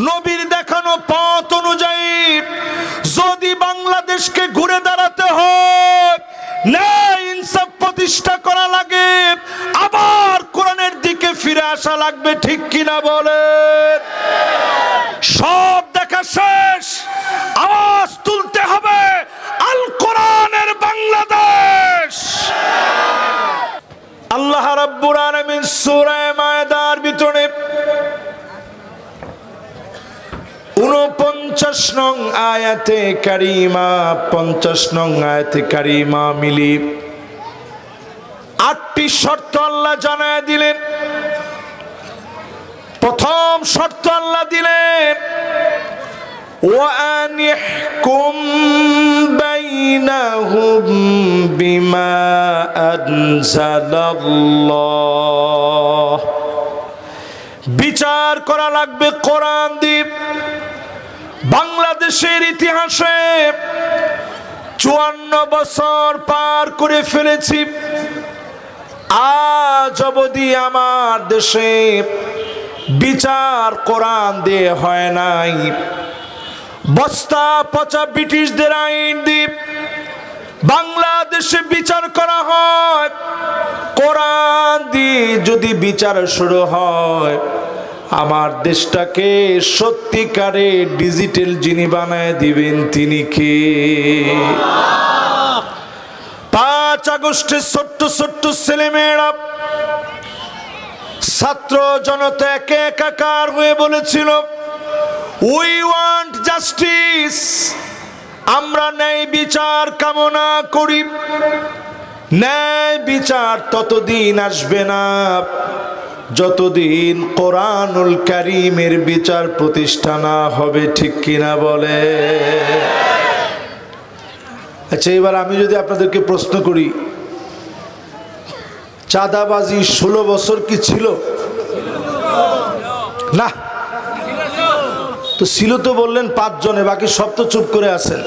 নবীর দেখানো পথ অনুযায়ী যদি বাংলাদেশকে ঘুরে দাঁড়াতে হয়, ন্যায় ইনসাফ প্রতিষ্ঠা করা লাগে, আবার কোরআনের দিকে ফিরে আসা লাগবে, ঠিক কিনা বলেন? সব দেখা শেষ, আওয়াজ তুলতে হবে আল কোরআনের বাংলাদেশ। আল্লাহ রাব্বুল আলামিন সূরা মায়েদার ভিতরে 49 নং আয়াতে কারিমা 50 নং আয়াতে কারিমা মিলি 8টি শর্ত আল্লাহ জানায় দিলেন। প্রথম শর্ত আল্লাহ দিলেন وَأَنِ احْكُمْ بَيْنَهُمْ بِمَا أَنزَلَ اللَّهُ। বিচার করা লাগবে কোরআন দিয়ে। বাংলাদেশের ইতিহাসে 54 বছর পার করে ফেলেছি, আজ অবধি আমার দেশে বিচার কোরআন দিয়ে হয় নাই। বস্তা পচা ব্রিটিশদের আইন দিয়ে বাংলাদেশে বিচার করা হয়। কোরআন দিয়ে যদি বিচার শুরু হয়, আমার দেশটাকে সত্যিকারে ডিজিটাল যিনি বানায় দিবেন তিনি কে? 5 আগস্টে ছোট্ট ছোট্ট ছেলেমেয়েরা, ছাত্র জনতা একে একাকার হয়ে বলেছিল উই ওয়ান্ট জাস্টিস, আমরা ন্যায় বিচার কামনা করি। ন্যায় বিচার ততদিন আসবে না যতদিন কোরআনুল কারীমের বিচার প্রতিষ্ঠা না হবে, ঠিক কিনা বলে? আচ্ছা, এবার আমি যদি আপনাদেরকে প্রশ্ন করি, চাঁদাবাজি 16 বছর কি ছিল? না তো ছিল তো বললেন 5 জনে, বাকি সব তো চুপ করে আছেন।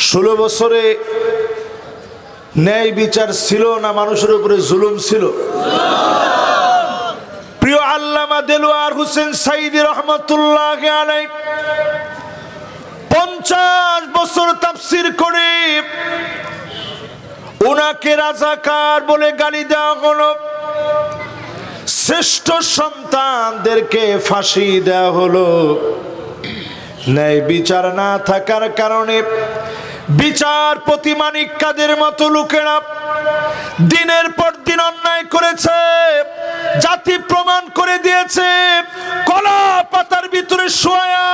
16 বছরে ন্যায় বিচার ছিল না মানুষের উপরে জুলুম ছিল? প্রিয় আল্লামা দেলোয়ার হোসেন সাইদি রহমতুল্লাহ আলাইহি 50 বছর তাফসীর করে ওনাকে রাজাকার বলে গালি দেওয়া হলো। শ্রেষ্ঠ সন্তানদেরকে ফাঁসি দেওয়া হলো। ন্যায় বিচার না থাকার কারণে বিচারপতি মানিক কাদের মতো লোকেরা দিনের পর দিন অন্যায় করেছে। জাতি প্রমাণ করে দিয়েছে কলা পাতার ভিতরে শোয়া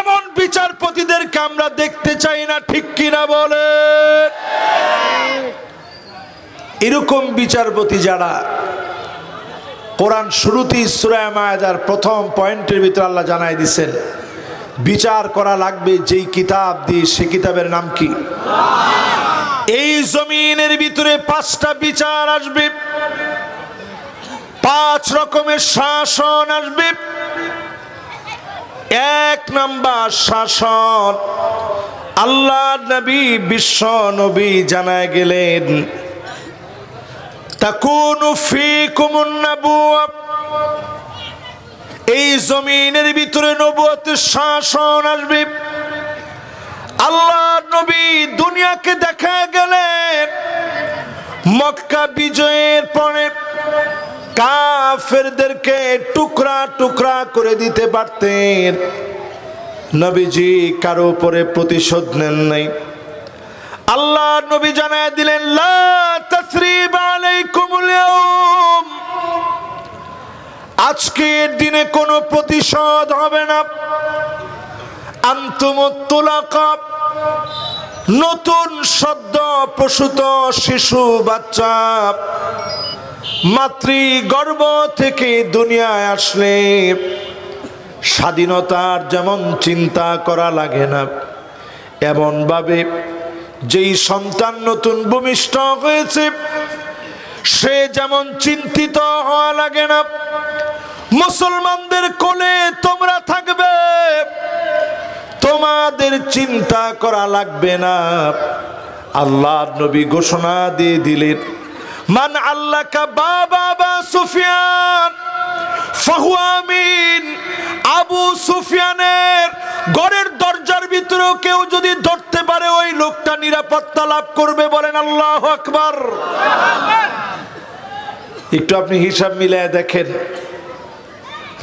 এমন বিচারপতিদেরকে আমরা দেখতে চাই না, ঠিক কিনা বলে? এরকম বিচারপতি যারা, কোরআন শুরুতেই সূরা মায়েদার প্রথম পয়েন্টের ভিতরে আল্লাহ জানাই দিয়েছেন বিচার করা লাগবে যেই কিতাব দিয়ে, সে কিতাবের নাম কি? এই জমিনের ভিতরে 5টা বিচার আসবে, 5 রকমের শাসন আসবে। 1 নাম্বার শাসন আল্লাহ নবী বিশ্ব নবী জানায় গেলেন তাকুনু ফীকুমুন নাবুওয়া, এই জমিনের ভিতরে নবুয়তের শাসন আসবে। আল্লাহ নবী দুনিয়াকে দেখা গেলেন মক্কা বিজয়ের পরে কাফেরদেরকে টুকরা টুকরা করে দিতে পারতেন। নবীজি কারো উপরে প্রতিশোধ নেন নাই। আল্লাহ নবী জানায় দিলেন লা তাসরিবা আলাইকুমুল ইয়াউম, আজকের দিনে কোনো প্রতিশোধ হবে না। আনতুমুত তুলাকা, নতুন সদ্য প্রসূত শিশু বাচ্চা মাতৃগর্ভ থেকে দুনিয়ায় আসলে স্বাধীনতার যেমন চিন্তা করা লাগে না, এমন ভাবে যেই সন্তান নতুন ভূমিষ্ঠ হয়েছে সে যেমন চিন্তিত হওয়া লাগে না। মুসলমানদের কোলে তোমরা থাকবে, তোমাদের চিন্তা করা লাগবে না। আল্লাহর নবী ঘোষণা দিয়ে দিলেন মান আল্লাকা বাবা সুফিয়ান ফাহুয়া আমিন। আবু সুফিয়ানের ঘরের দরজার ভিতরেও কেউ যদি ধরতে পারে ওই লোকটা নিরাপত্তা লাভ করবে। বলেন আল্লাহু আকবার। একটু আপনি হিসাব মিলায় দেখেন,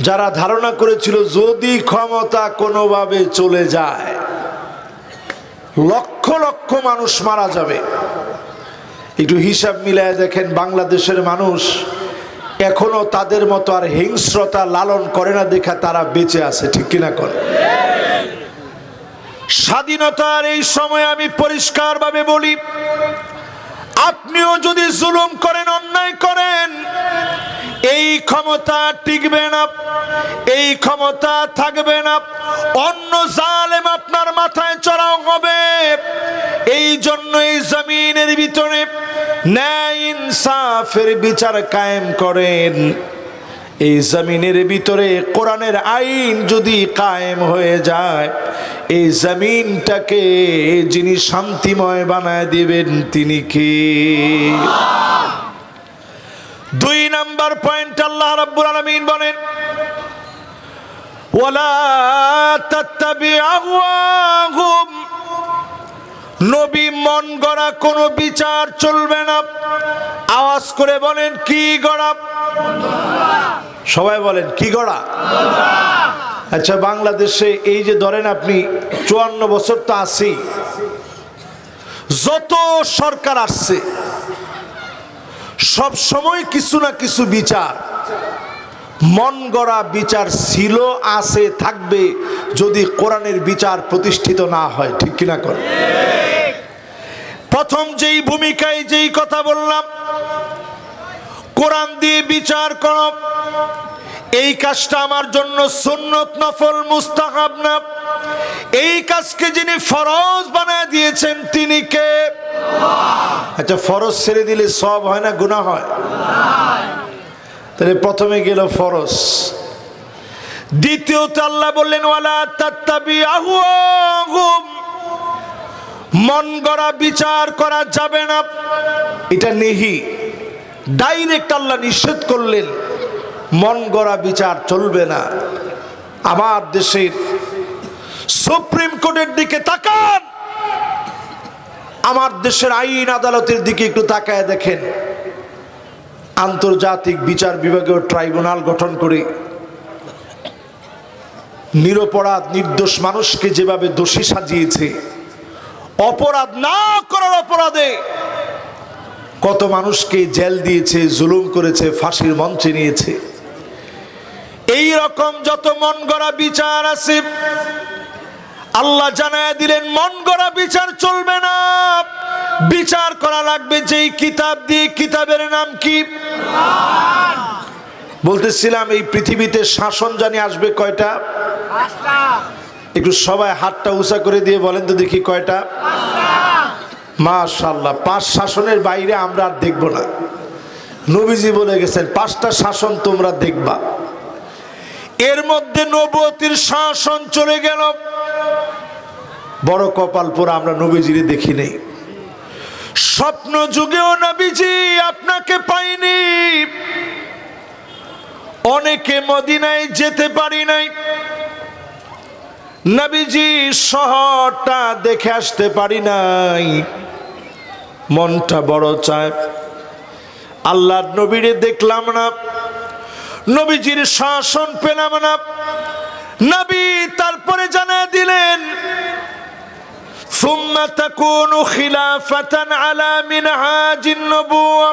যারা ধারণা করেছিল যদি ক্ষমতা কোনোভাবে চলে যায় লক্ষ লক্ষ মানুষ মারা যাবে, একটু হিসাব মিলায় দেখেন বাংলাদেশের মানুষ এখনো তাদের মতো আর হিংস্রতা লালন করে না দেখা তারা বেঁচে আছে, ঠিক কিনা কোন? স্বাধীনতার এই সময় আমি পরিষ্কারভাবে বলি, আপনিও যদি জুলুম করেন, অন্যায় করেন, এই ক্ষমতা টিকবে না, এই ক্ষমতা থাকবে না, অন্য জালেম আপনার মাথায় চড়াও হবে। এই জন্য এই জমিনের ভিতরে ন্যায় ইনসাফের বিচার কায়েম করেন। এই জমিনের ভিতরে কোরআনের আইন যদি কায়েম হয়ে যায়, এই জমিনটাকে যিনি শান্তিময় বানায় দিবেন তিনি কি? 2 নাম্বার পয়েন্ট আল্লাহ রাব্বুল আলামিন বলেন, ওয়ালা তাত্তাবি আহওয়াহুম। নবী মন গড়া কোনো বিচার চলবে না। আওয়াজ করে বলেন কি গড়া? সবাই বলেন কি গড়া? আচ্ছা, বাংলাদেশে এই যে ধরেন আপনি 54 বছর তো আছি, যত সরকার আসছে সব সময় কিছু না কিছু বিচার, মন গড়া বিচার ছিল, আছে, থাকবে যদি কোরআনের বিচার প্রতিষ্ঠিত না হয়, ঠিক কিনা কর? প্রথম যেই ভূমিকায় যেই কথা বললাম, কোরআন দিয়ে বিচার করো, এই কাজটা আমার জন্য সুন্নত, নফল, মুস্তাহাব না। এই কাজকে যিনি ফরজ বানায় দিয়েছেন তিনি কে? আচ্ছা, ফরজ ছেড়ে দিলে সব হয় না গুনাহ হয়? তাহলে প্রথমে গেল ফরজ। দ্বিতীয়ত আল্লাহ বললেন ওয়ালা তাত্তাবি আহওয়াহুম। মন গড়া বিচার করা যাবে না, এটা নেহি, ডাইরেক্ট আল্লাহ নিষেধ করলেন, মন গড়া বিচার চলবে না। আমার দেশের সুপ্রিম কোর্টের দিকে তাকান, আমার দেশের আইন আদালতের দিকে একটু তাকায় দেখেন, আন্তর্জাতিক বিচার বিভাগীয় ট্রাইব্যুনাল গঠন করে নিরপরাধ নির্দোষ মানুষকে যেভাবে দোষী সাজিয়েছে, অপরাধ না করার অপরাধে কত মানুষকে জেল দিয়েছে, জুলুম করেছে, ফাঁসির মঞ্চে নিয়েছে। এই রকম যত মন গড়া বিচার আছে আল্লাহ জানায় দিলেন মন গড়া বিচার চলবে না, বিচার করা লাগবে যেই কিতাব দিয়ে। কিতাবের নাম কি? বলতেছিলাম এই পৃথিবীতে শাসন জানি আসবে কয়টা? একটু সবাই হাতটা উঁচা করে দিয়ে বলেন তো দেখি কয়টা? মাশাআল্লাহ, 5 শাসনের বাইরে আমরা আর দেখব না। নবীজি বলে গেছেন 5টা শাসন তোমরা দেখবা। এর মধ্যে নবুয়তির শাসন চলে গেল। বড় কপাল পোড়া, আমরা নবীজিরে দেখি নেই। স্বপ্ন যুগেও নবীজি আপনাকে পাইনি। অনেকে মদিনায় যেতে পারি নাই, নবীজি শহরটা দেখে আসতে পারি নাই। মনটা বড় চায়, আল্লাহর নবীরে দেখলাম না, নবীজির শাসন পেলাম না। নবী তারপরে জানায় দিলেন সুম্মা তাকুনু খিলাফাতান আলা মিনহাজিন নবুওয়া।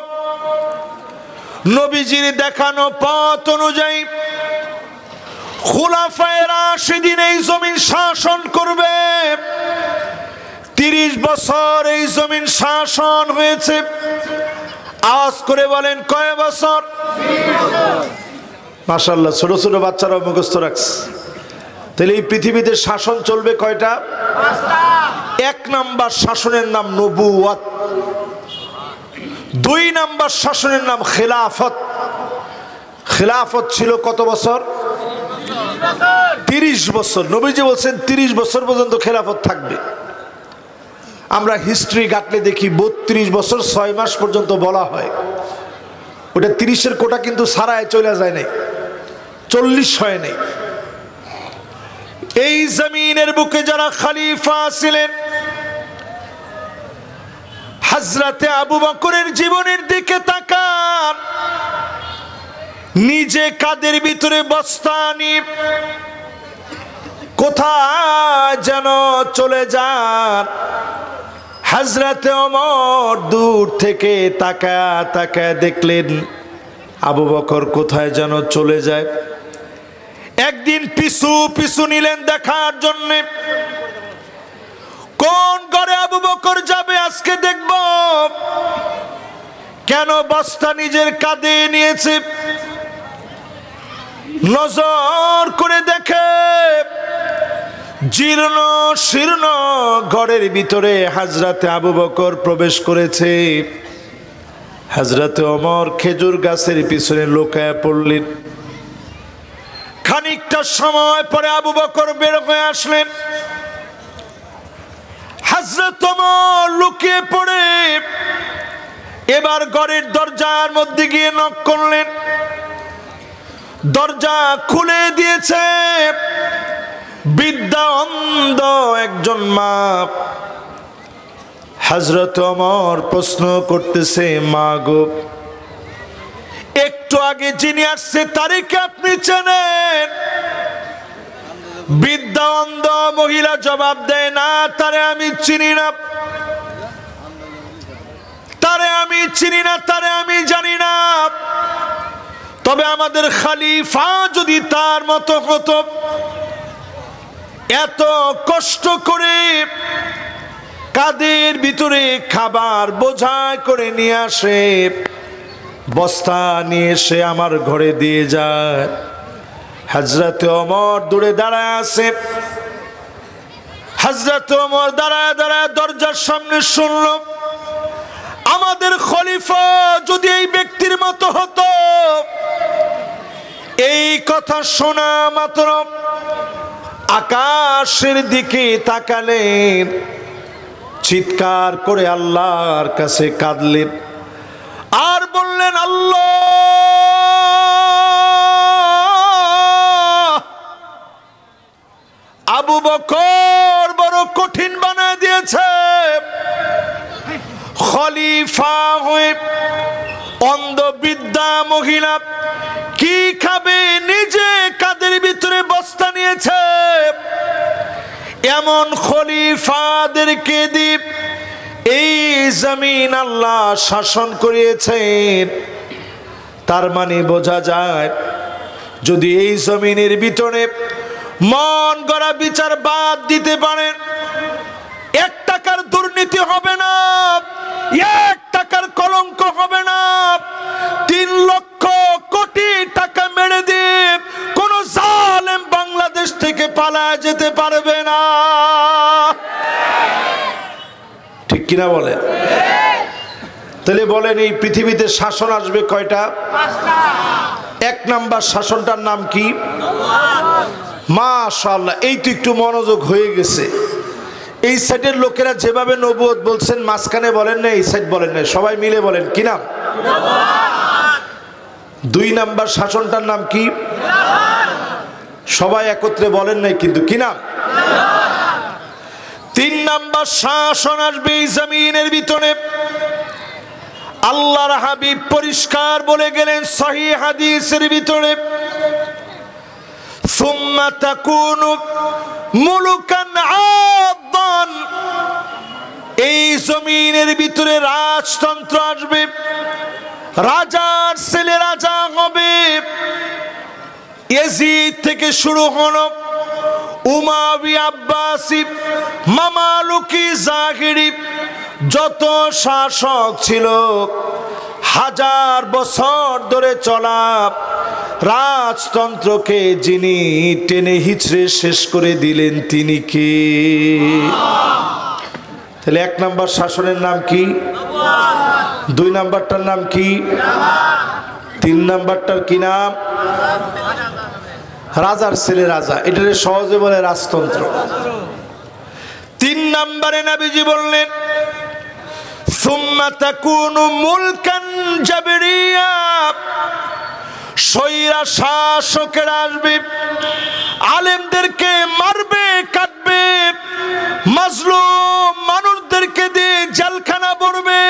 নবীজির দেখানো পথ অনুযায়ী খুলাফায়ে রাশিদিন এই জমিন শাসন করবে। 30 বছর এই জমিন শাসন হয়েছে। আওয়াজ করে বলেন কয় বছর? মাশাআল্লাহ, ছোট ছোট বাচ্চারাও মুখস্থ রাখছে। তাহলে এই পৃথিবীতে শাসন চলবে কয়টা? 1 নাম্বার শাসনের নাম নবুওয়াত, 2 নাম্বার শাসনের নাম খেলাফত। খেলাফত ছিল কত বছর? 30 বছর। নবীজি বলছেন 30 বছর পর্যন্ত খেলাফত থাকবে। আমরা হিস্ট্রি ঘাটলে দেখি 32 বছর 6 মাস পর্যন্ত বলা হয়। ওটা 30-এর কোটা কিন্তু সারায় চলে যায় নাই, 40 হয় নাই। এই জমিনের বুকে যারা খলিফা ছিলেন, হযরতে আবু বকরের জীবনের দিকে তাকান, নিজে কাদের ভিতরে বস্তা নিয়ে কোথায় যেন চলে যান। হযরতে ওমর দূর থেকে তাকায় তাকায় দেখলেন আবু বকর কোথায় যেন চলে যায়। একদিন পিছু পিছু নিলেন দেখার জন্য, কোন ঘরে আবু বকর যাবে আজকে দেখব। কেন বস্তা নিজের কাঁধে নিয়েছে, নজর করে দেখে জীর্ণ শীর্ণ ঘরের ভিতরে হযরতে আবু বকর প্রবেশ করেছে। হযরতে ওমর খেজুর গাছের পিছনে লুকায় পড়লেন। খানিকটা সময় পরে আবু বকর বের হয়ে আসলেন। হযরত ওমর লুকিয়ে পড়ে এবার ঘরের দরজার মধ্যে গিয়ে নক করলেন। দরজা খুলে দিয়েছে বৃদ্ধা অন্ধ একজন মা। হযরত ওমর প্রশ্ন করতেছে, মা গো, একটু আগে যিনি আসছে তারে কি আপনি চেনেন? বৃদ্ধা অন্ধ মহিলা জবাব দেয়, না, তারে আমি চিনি না, তারে আমি চিনি না, তারে আমি জানি না। তবে আমাদের খলিফা যদি তার মতো হতো, এত কষ্ট করে কাদের ভিতরে খাবার বোঝাই করে নিয়ে আসে, বস্তা নিয়ে এসে আমার ঘরে দিয়ে যায়। হযরতে ওমর দূরে দাঁড়ায় আছে। হযরতে ওমর দাঁড়ায় দাঁড়ায় দরজার সামনে শুনল, আমাদের খলিফা যদি এই ব্যক্তির মতো হতো। এই কথা শোনা মাত্র আকাশের দিকে তাকালেন, চিৎকার করে আল্লাহর কাছে কাঁদলেন আর বললেন, আল্লাহ, আবু বকর বড় কঠিন বানায় দিয়েছে। খলিফা হয়ে অন্ধ বৃদ্ধা মহিলা কি খাবে, নিজে কাদের ভিতরে বস্তা নিয়েছে। এমন খলিফাদেরকে দিয়ে এই জমিন আল্লাহ শাসন করিয়েছেন। তার মানে বোঝা যায়, যদি এই জমিনের ভিতরে মন গড়া বিচার বাদ দিতে পারেন, 1 টাকার দুর্নীতি হবে না, 1 টাকার কলঙ্ক হবে না। 3 লক্ষ কোটি টাকা মেরে দিয়ে কোন জালেম বাংলাদেশ থেকে পালায় যেতে পারবে না। ঠিক কিনা বলেন? তাহলে বলেন, এই পৃথিবীতে শাসন আসবে কয়টা? 1 নাম্বার শাসনটার নাম কি? মাশাআল্লাহ, এই তো একটু মনোযোগ হয়ে গেছে। এই সাইডের লোকেরা যেভাবে নবুয়ত বলছেন, মাঝখানে বলেন না, এই সাইড বলেন না, সবাই মিলে বলেন, কি নাম? 2 নাম্বার শাসনটার নাম কি? সবাই একত্রে বলেন নাই কিন্তু, কি নাম? 3 নাম্বার শাসন আসবে এই জমিনের ভিতরে। আল্লাহর হাবিব পরিষ্কার বলে গেলেন সহিহ হাদিসের ভিতরে, সুম্মা তাকুনু মুলুকান আদান, এই জমিনের ভিতরে রাজতন্ত্র আসবে, রাজার ছেলে রাজা হবে। ইয়াজিদ থেকে শুরু হলো উমাইয়া, আব্বাসি, মামালুকি, জাহিরি, যত শাসক ছিল, 1000 বছর ধরে চলা রাজতন্ত্রকে যিনি টেনে হিচড়ে শেষ করে দিলেন, তিনি কে? তাহলে 1 নাম্বার শাসনের নাম কি? 2 নাম্বারটার নাম কি? 3 নাম্বারটার কি নাম? রাজার ছেলে রাজা, এটারে সহজে বলে রাজতন্ত্র। 3 নম্বরে নবীজি বললেন, সুম্মা তাকুনু মুলকান জাবরিয়া, স্বৈরা শাসকেরা আসবে, আলেমদেরকে মারবে, কাটবে, মাজলুম মানুষদেরকে দিয়ে জেলখানা ভরবে,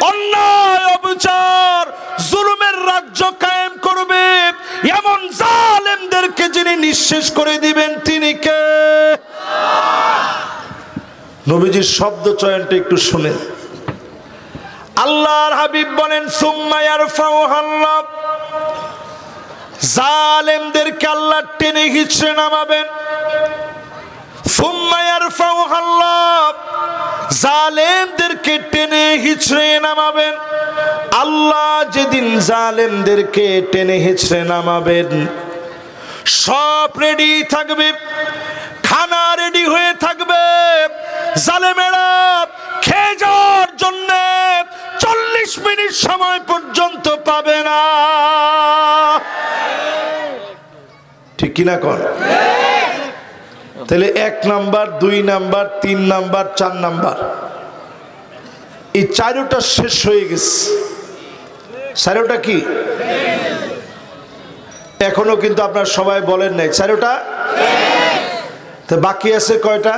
অন্যায় অবিচার জুলুমের রাজ্য কায়েম করবে। এমন জালেমদেরকে যিনি নিঃশেষ করে দিবেন তিনি কে? নবীজির শব্দ চয়নটা একটু শুনেন। আল্লাহর হাবিব বলেন সুম্মা ইয়ারফাউহাল্লাহ, জালেমদেরকে আল্লাহ টেনে হিচড়ে নামাবেন। সুম্মা ইয়ারফাউহাল্লাহ, জালেমদেরকে টেনে হিচড়ে নামাবেন। আল্লাহ যেদিন জালেমদেরকে টেনে হিচড়ে নামাবেন, সব রেডি থাকবে, খানা রেডি হয়ে থাকবে, জালেমেরা খেয়ে যাওয়ার জন্য 40 মিনিট সময় পর্যন্ত পাবে না। ঠিক কিনা কর? তাহলে 1 নাম্বার, 2 নাম্বার, 3 নাম্বার, 4 নাম্বার, এই 4টা শেষ হয়ে গেছে। 4টা কি এখনো কিন্তু আপনারা সবাই বলেন নাই 4টা? তো বাকি আছে কয়টা?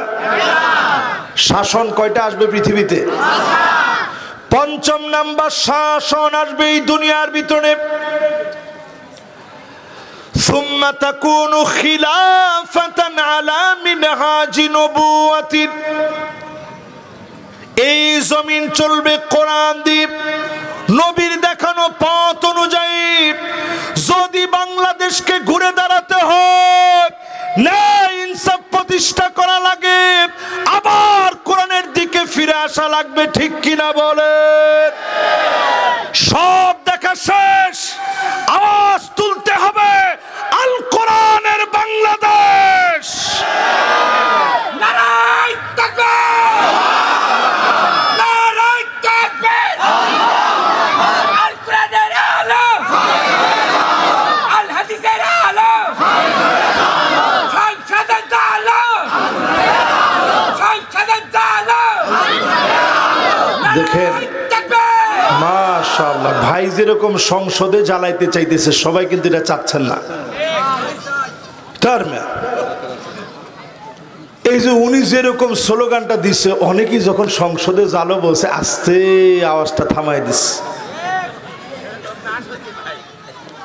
শাসন কয়টা আসবে পৃথিবীতে? 5ম নাম্বার শাসন আসবে এই দুনিয়ার ভিতরে। সুম্মা তাকুনু খিলাফাতান আলা মিনহাজি নবুওয়াতিন, এই জমিন চলবে কোরআন দিয়ে, নবীর দেখানো পথ অনুযায়ী। যদি বাংলাদেশকে ঘুরে দাঁড়াতে হয়, ন্যায় ইনসাফ প্রতিষ্ঠা করা লাগে, আবার কোরআনের দিকে ফিরে আসা লাগবে। ঠিক কিনা বলেন? সব দেখা শেষ, আওয়াজ তুলতে হবে আল কোরআনের বাংলাদেশ। নারায়ে তাকবীর, নারায়ে তাকবীর, আল কোরআনের আলো, আল হাদিসের আলো, সংসদের আলো, সংসদের আলো। দেখেন মাশাআল্লাহ, ভাই যেরকম সংসদে জ্বালাইতে চাইতেছে, সবাই কিন্তু এটা চাচ্ছেন না। এই যে উনি যেরকম স্লোগানটা দিচ্ছে, অনেকেই যখন সংসদে জ্বালো বলছে, আস্তে আওয়াজটা থামাই দিচ্ছে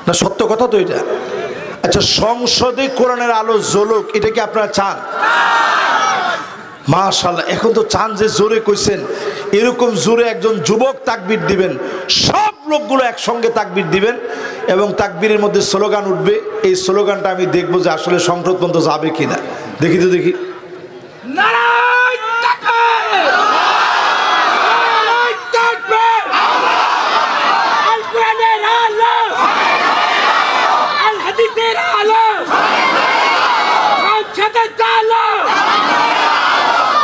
না। সত্য কথা তো এটা। আচ্ছা, সংসদে কোরআনের আলো জ্বলুক, এটা কি আপনারা চান? মাশাআল্লাহ, এখন তো চান যে জোরে কইছেন, এরকম জোরে একজন যুবক তাকবীর দিবেন, সব লোকগুলো একসঙ্গে তাকবীর দিবেন এবং তাকবীরের মধ্যে স্লোগান উঠবে। এই স্লোগানটা আমি দেখবো যে আসলে সংসদ পর্যন্ত যাবে কিনা। দেখি তো দেখি। নারায়ে তাকবীর, নারায়ে তাকবীর, আল কোরআনের আলো, আল হাদিসের আলো, সংসদের আলো।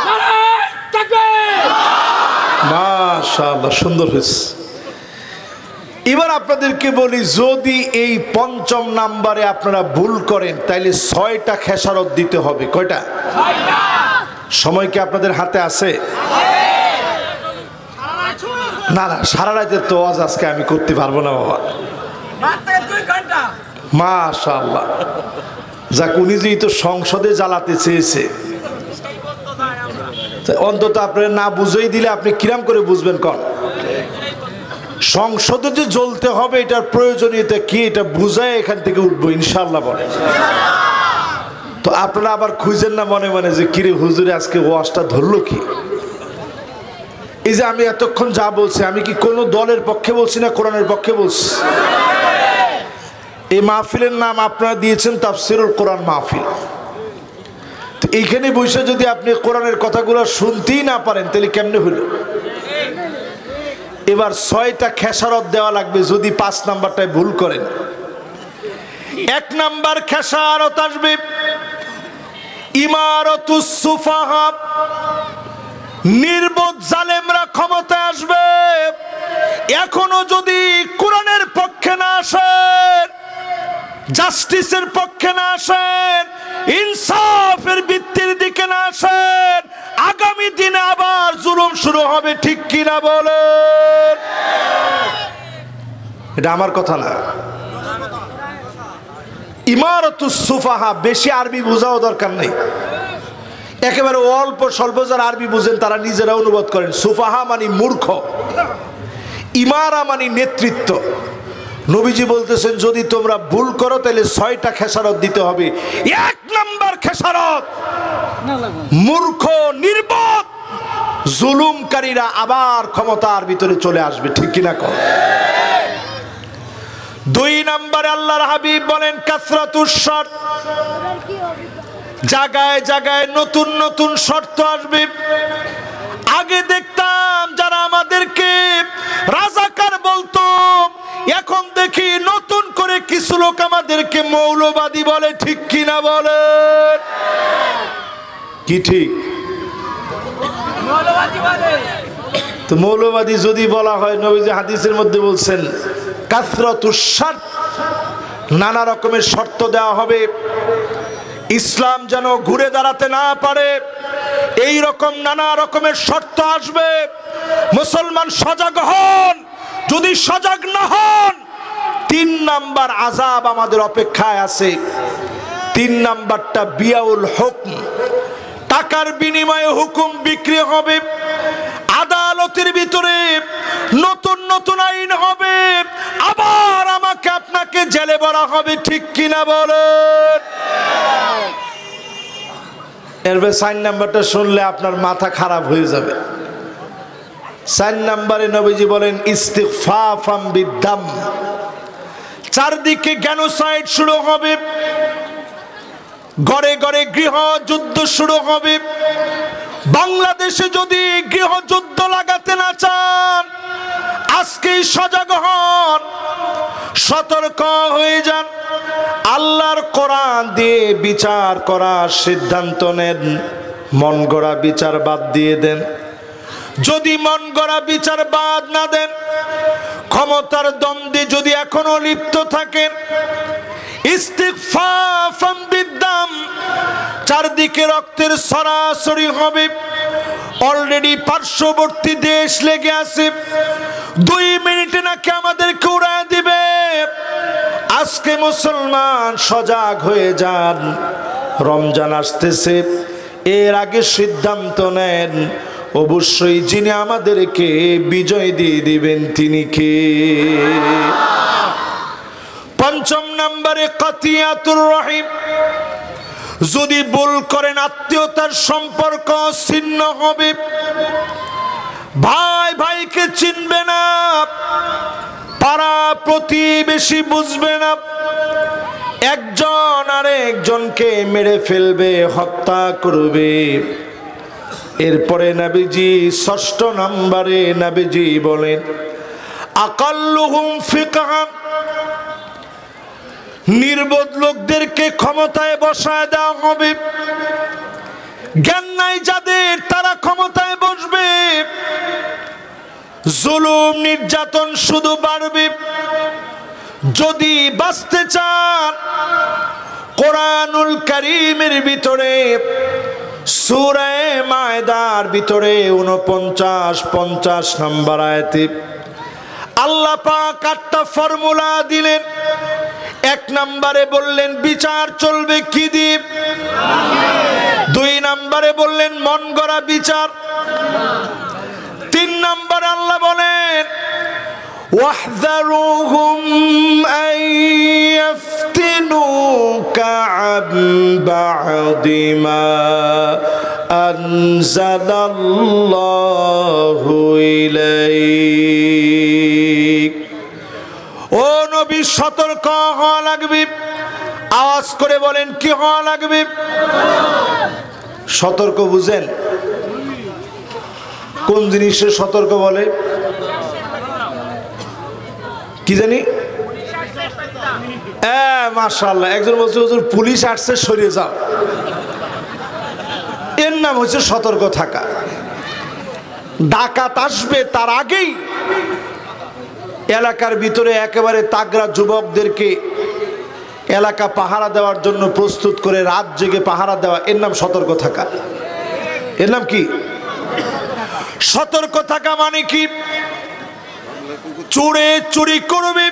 নারায়ে তাকবীর। মাশাআল্লাহ, সুন্দর হয়েছে। এবার আপনাদেরকে বলি, যদি এই 5ম নাম্বারে আপনারা ভুল করেন, তাইলে 6টা খেসারত দিতে হবে। কয়টা? সময় কি আপনাদের হাতে আছে? না না, সারা রাতের তো ওয়াজ আজকে আমি করতে পারবো না বাবা। মাশাআল্লাহ, যাক, উনি যেই তো সংসদে জ্বালাতে চেয়েছে, অন্তত আপনারা না বুঝেই দিলে আপনি কিরাম করে বুঝবেন? কন সংসদে যে জ্বলতে হবে, এটার প্রয়োজনীয়তা কি, এটা বুঝায় এখান থেকে উঠবো ইনশাআল্লাহ বলে। তো আপনারা আবার খুঁজেন না মনে মনে যে কিরে হুজুরে আজকে ওয়াজটা ধরলো কি। এই যে আমি এতক্ষণ যা বলছি, আমি কি কোনো দলের পক্ষে বলছি না কোরআনের পক্ষে বলছি? এই মাহফিলের নাম আপনারা দিয়েছেন তাফসিরুল কোরআন মাহফিল। তো এইখানে বসে যদি আপনি কোরআনের কথাগুলো শুনতেই না পারেন, তাহলে কেমনে হলো? এবার 6টা খেসারত দেওয়া লাগবে যদি 5 নাম্বারটায় ভুল করেন। 1 নাম্বার খেসারত আসবে ইমারাতুস সুফাহা, নির্বোধ জালেমরা ক্ষমতায় আসবে। এখনো যদি কোরআনের পক্ষে না আসেন, জাস্টিসের পক্ষে না আসেন, ইনসাফের ভিত্তির দিকে না আসেন, আগামী দিনে আবার জুলুম শুরু হবে। ঠিক কিনা বলেন? এটা আমার কথা না, ইমারাতুস সুফাহা, বেশি আরবি বোঝাও দরকার নেই, একেবারে অল্প স্বল্প যারা আরবি বুঝেন তারা নিজেরা অনুবাদ করেন। সুফাহা মানে মূর্খ, ইমারা মানে নেতৃত্ব। নবীজি বলতেছেন যদি তোমরা ভুল করো তাহলে 6টা খেসারত দিতে হবে। 1 নাম্বার খেসারত, মূর্খ নির্বোধ জুলুমকারীরা আবার ক্ষমতার ভিতরে চলে আসবে, ঠিক কিনা কর। 2 নম্বরে আল্লাহর হাবিব বলেন কাসরাতুশ শর্ত, জায়গায় জায়গায় নতুন নতুন শর্ত আসবে। আগে দেখতাম যারা আমাদেরকে রাজাকার বলতো, এখন দেখি নতুন করে কিছু লোক আমাদেরকে মৌলবাদী বলে, ঠিক কিনা বলেন? কি ঠিক? তো মৌলবাদী যদি বলা হয়, নবীজি হাদিসের মধ্যে বলছেন কাসরাতুশ শর্ত, নানা রকমের শর্ত দেওয়া হবে, ইসলাম যেন ঘুরে দাঁড়াতে না পারে এই রকম নানা রকমের শর্ত আসবে। মুসলমান সজাগ হন, যদি সজাগ না হন 3 নাম্বার আযাব আমাদের অপেক্ষায় আছে। 3 নাম্বারটা বিয়াউল হুকম, টাকার বিনিময়ে হুকুম বিক্রি হবে, আদালতের ভিতরে নতুন নতুন আইন হবে, আবার আমাকে আপনাকে জেলে ভরা হবে, ঠিক কিনা বলেন? এরপরে 4 নাম্বারটা শুনলে আপনার মাথা খারাপ হয়ে যাবে। 4 নাম্বারে নবীজি বলেন ইস্তিগফাফাম বিদ্দাম, চারদিকে জেনোসাইড শুরু হবে, ঘরে ঘরে গৃহ যুদ্ধ শুরু হবে। বাংলাদেশে যদি গৃহযুদ্ধ লাগাতে না চান আজকেই সজাগ হন, সতর্ক হয়ে যান। আল্লাহর কোরআন দিয়ে বিচার করার সিদ্ধান্ত নেন, মন গড়া বিচার বাদ দিয়ে দেন। যদি মন গড়া বিচার বাদ না দেন, ক্ষমতার দ্বন্দ্বে যদি এখনো লিপ্ত থাকেন, ইস্তিগফাফাম বিদ্দাম, চারদিকে রক্তের সরাসরি হবে। অলরেডি পার্শ্ববর্তী দেশ লেগে আছে, 2 মিনিটে নাকি আমাদেরকে উড়ায় দিবে। আজকে মুসলমান সজাগ হয়ে যান, রমজান আসতেছে, এর আগে সিদ্ধান্ত নেন অবশ্যই যিনি আমাদেরকে বিজয় দিয়ে দিবেন তিনি কে। 5 নম্বরে কাতিয়াতুর রহিম, যদি ভুল করেন আত্মীয়তার সম্পর্ক ছিন্ন হবে, ভাই ভাইকে চিনবে না, পাড়া প্রতিবেশী বুঝবে না, একজন আরেকজনকে মেরে ফেলবে, হত্যা করবে। এরপরে নবীজি 6 নম্বরে নবীজি বলেন আকাল্লুহুম ফিকহান, নির্বোধ লোকদেরকে ক্ষমতায় বসায় দেওয়া হবে। জ্ঞান নাই যাদের তারা ক্ষমতায় বসবে, জুলুম নির্যাতন শুধু বাড়বে। যদি বাঁচতে চান কোরআনুল কারীমের ভিতরে সূরা মায়দার ভিতরে 49-50 নম্বর আয়াতে আল্লাহ পাক 8টা ফর্মুলা দিলেন। 1 নম্বরে বললেন বিচার চলবে কি দিয়ে, 2 নম্বরে বললেন মন গড়া বিচার, 3 নম্বরে আল্লাহ বলেন ওয়াহযারুহুম আন ইফতিনুকা আন বা'দি মা আনজালাল্লাহু ইলাইক। ও নবী সতর্ক হওয়া লাগবে। আওয়াজ করে বলেন কি হওয়া লাগবে? সতর্ক বুঝেন কোন জিনিসে সতর্ক বলে? কি জানি? মাশাআল্লাহ, একজন বলছে হুজুর পুলিশ আসছে সরিয়ে যাও, এর নাম হচ্ছে সতর্ক থাকা। ডাকাত আসবে তার আগেই এলাকার ভিতরে একেবারে তাগড়া যুবকদেরকে এলাকা পাহারা দেওয়ার জন্য প্রস্তুত করে রাত জেগে পাহারা দেওয়া, এর নাম সতর্ক থাকা। এর নাম কি? সতর্ক থাকা মানে কি? চোরে চুরি করবে,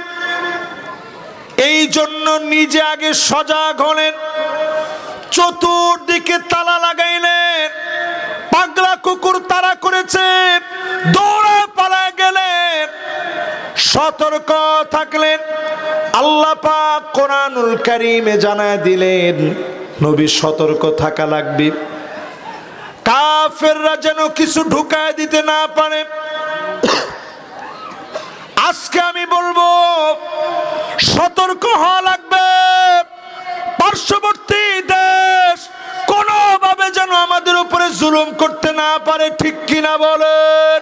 এই জন্য নিজে আগে সজাগ হলেন, চতুর্দিকে তালা লাগাইলেন। পাগলা কুকুর তাড়া করেছে, দৌড়ে পালায় গেলেন, সতর্ক থাকলেন। আল্লাহ পাক কোরআনুল কারীমে জানায় দিলেন নবী সতর্ক থাকা লাগবে, কাফেররা যেন কিছু ঢুকায় দিতে না পারে। আজকে আমি বলবো সতর্ক হওয়া লাগবে। পার্শ্ববর্তী দেশ কোনোভাবে যেন আমাদের উপরে জুলুম করতে না পারে, ঠিক কিনা বলেন?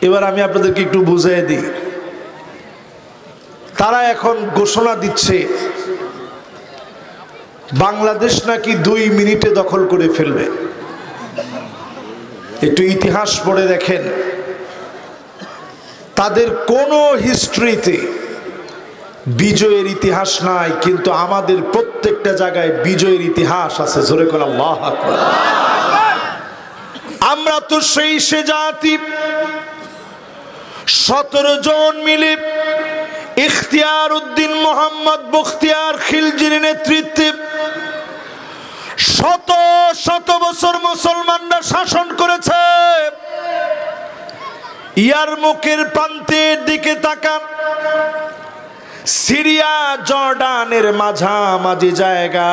এবার আমি আপনাদেরকে একটু বুঝিয়ে দিই। তারা এখন ঘোষণা দিচ্ছে বাংলাদেশ নাকি 2 মিনিটে দখল করে ফেলবে। একটু ইতিহাস পড়ে দেখেন, তাদের কোনো হিস্ট্রিতে বিজয়ের ইতিহাস নাই, কিন্তু আমাদের প্রত্যেকটা জায়গায় বিজয়ের ইতিহাস আছে। জোরে করে আল্লাহু আকবার। আমরা তো সেই সে জাতি, 17 জন মিলে ইখতিয়ার উদ্দিন মোহাম্মদ বখতিয়ার খিলজির নেতৃত্বে শত শত বছর মুসলমানরা শাসন করেছে। ইয়ারমুকের প্রান্তের দিকে তাকান, সিরিয়া জর্ডানের মাঝামাঝি জায়গা,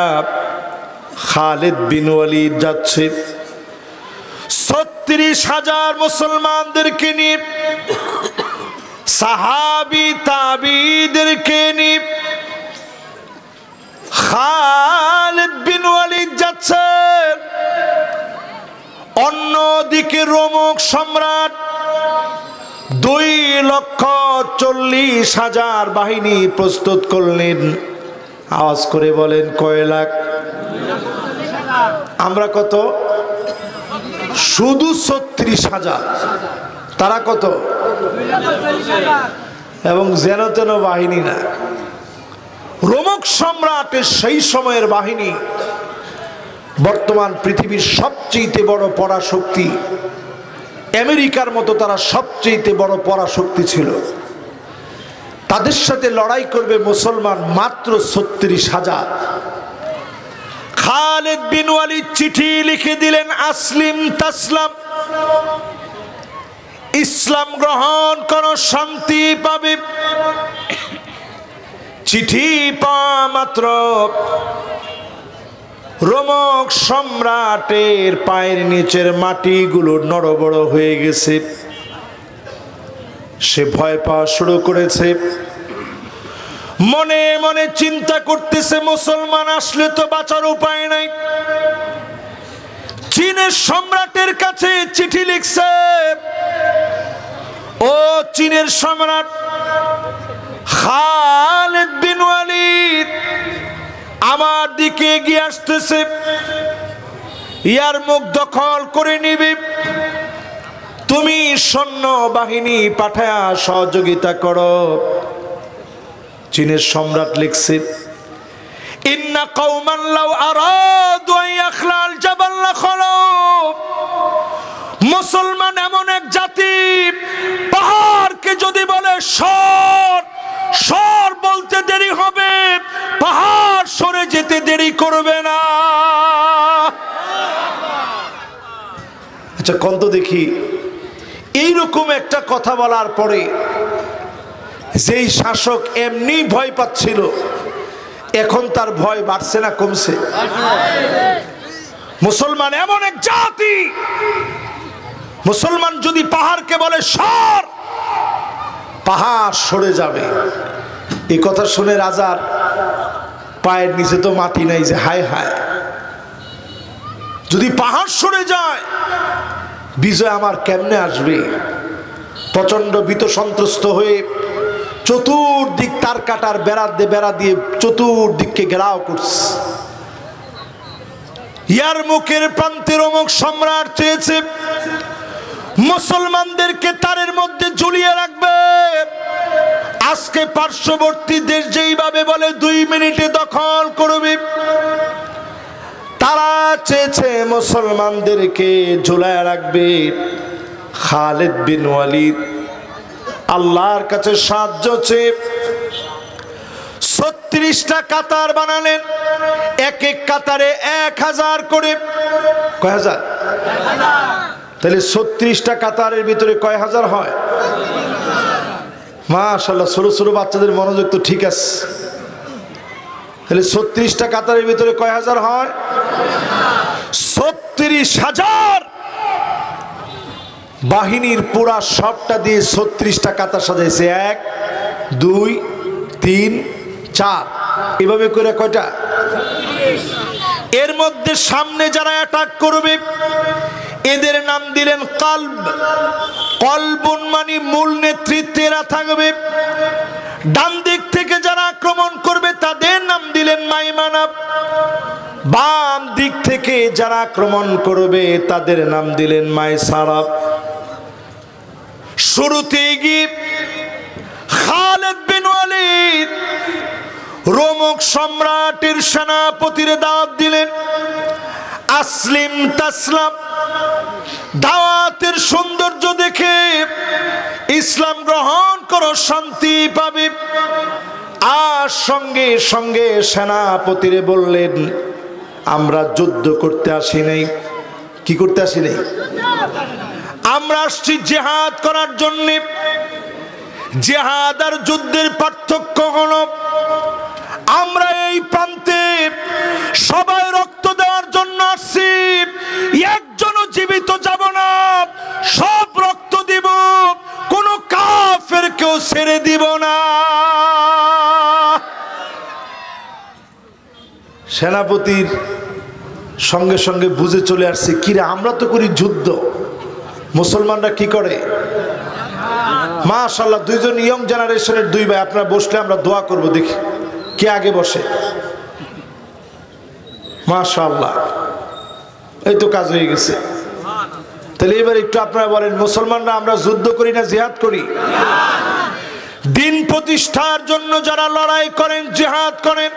খালিদ বিন ওয়ালিদ যাচ্ছে 36,000 মুসলমানদেরকে নিয়ে, সাহাবী তাবিঈদেরকে নিয়ে খালিদ বিন ওয়ালিদ যাচ্ছে। অন্যদিকে রোমক সম্রাট 2,40,000 বাহিনী প্রস্তুত করলেন। আওয়াজ করে বলেন কয় লাখ? আমরা কত? শুধু 36,000, তারা কত? এবং যেন তেন বাহিনী না। রোমক সম্রাটের সেই সময়ের বাহিনী বর্তমান পৃথিবীর সবচেয়ে বড় পরাশক্তি, আমেরিকার মতো তারা সবচেয়ে বড় পরাশক্তি ছিল। তাদের সাথে লড়াই করবে মুসলমান মাত্র 36,000। খালিদ বিন ওয়ালিদ চিঠি লিখে দিলেন, আসলিম তাসলাম, ইসলাম গ্রহণ করো, শান্তি পাবে। চিঠি পাওয়া মাত্র রোমক সম্রাটের পায়ের নিচের মাটিগুলো নড়বড় হয়ে গেছে। সে ভয় পাওয়া শুরু করেছে, মনে মনে চিন্তা করতেছে মুসলমান আসলে তো বাঁচার উপায় নাই। চীনের সম্রাটের কাছে চিঠি লিখছে, ও চীনের সম্রাট, খালিদ বিন ওয়ালিদ আমার দিকে এগিয়ে আসতেছে, ইয়ারমুক দখল করে নিবে, তুমি সৈন্য বাহিনী পাঠায়া সহযোগিতা করো। চীনের সম্রাট লিখছে, ইন্না কওমান লাউ আরাদু আন ইয়াখলাল জাবাল লাখলাউ, মুসলমান এমন এক জাতি, পাহাড়কে যদি বলে সর, সর বলতে দেরি হবে, পাহাড় সরে যেতে দেরি করবে না। আচ্ছা কোন তো দেখি, এইরকম একটা কথা বলার পরে যেই শাসক এমনি ভয় পাচ্ছিল, এখন তার ভয় বাড়ছে না কমছে? মুসলমান এমন এক জাতি, মুসলমান যদি পাহাড়কে বলে সর, পাহাড় সরে যাবে। এই কথা শুনে রাজার পায়ের নিচে তো মাটি নাই, যে হায় হায়, যদি পাহাড় সরে যায় বিজয় আমার কেমনে আসবে? প্রচন্ড ভীত সন্ত্রস্ত হয়ে চতুর্দিক তার কাটার বেড়া দিয়ে চতুর্দিককে ঘেরাও করছে। ইয়ারমুকের প্রান্তে রোমক সম্রাট চেয়েছে মুসলমানদেরকে তারের মধ্যে ঝুলিয়ে রাখবে। আজকে পার্শ্ববর্তী দেশ যেইভাবে বলে 2 মিনিটে দখল করবে, তারা চেয়েছে মুসলমানদেরকে ঝুলায় রাখবে। খালিদ বিন ওয়ালিদ আল্লাহর কাছে সাহায্য চেয়ে 36টা কাতার বানালেন, এক এক কাতারে 1000 করে। কয় হাজার? তাহলে 36টা কাতারের ভিতরে কয় হাজার হয়? মাশাআল্লাহ, ছোট ছোট বাচ্চাদের মনোযোগ তো ঠিক আছে। তাহলে 36টা কাতারের ভিতরে কয় হাজার হয়? 36,000 বাহিনীর পুরা সবটা দিয়ে 36টা কাতার সাজাইছে। 1 2 3 4 এভাবে করে কয়টা? এর মধ্যে সামনে যারা অ্যাটাক করবে এদের নাম দিলেন কালব। কলবুন মানে মূল নেতৃত্বেরা থাকবে। ডান দিক থেকে যারা আক্রমণ করবে তাদের নাম দিলেন মাইমানা। বাম দিক থেকে যারা আক্রমণ করবে তাদের নাম দিলেন মাইসারা। শুরুতেই গিয়ে খালিদ বিন ওয়ালিদ রোমক সম্রাটের সেনাপতির দাওয়াত দিলেন, আসলিম তাসলাম। দাওয়াতের সৌন্দর্য দেখে ইসলাম গ্রহণ করো, শান্তি পাবে। আর সঙ্গে সঙ্গে সেনাপতিরে বললেন, আমরা যুদ্ধ করতে আসি নাই। কি করতে আসি নাই? আমরা আসছি জিহাদ করার জন্য। জিহাদ আর যুদ্ধের পার্থক্য হলো, আমরা এই প্রান্তে সবাই রক্ত দেওয়ার জন্য আসছি, একজনও জীবিত যাব না, সব রক্ত দিব, কোন কাফের কেউ ছেড়ে দিব না। সেনাপতির সঙ্গে সঙ্গে বুঝে চলে আসছে, কিরে আমরা তো করি যুদ্ধ, মুসলমানরা কি করে? মাশাআল্লাহ, দুইজন ইয়ং জেনারেশনের দুই ভাই। আপনারা বসলে আমরা দোয়া করব, দেখি কে আগে বসে। মাশাআল্লাহ, এই তো কাজ হয়ে গেছে। তাহলে এবার একটু আপনারা বলেন, মুসলমানরা আমরা যুদ্ধ করি না জিহাদ করি? দিন প্রতিষ্ঠার জন্য যারা লড়াই করেন, জিহাদ করেন,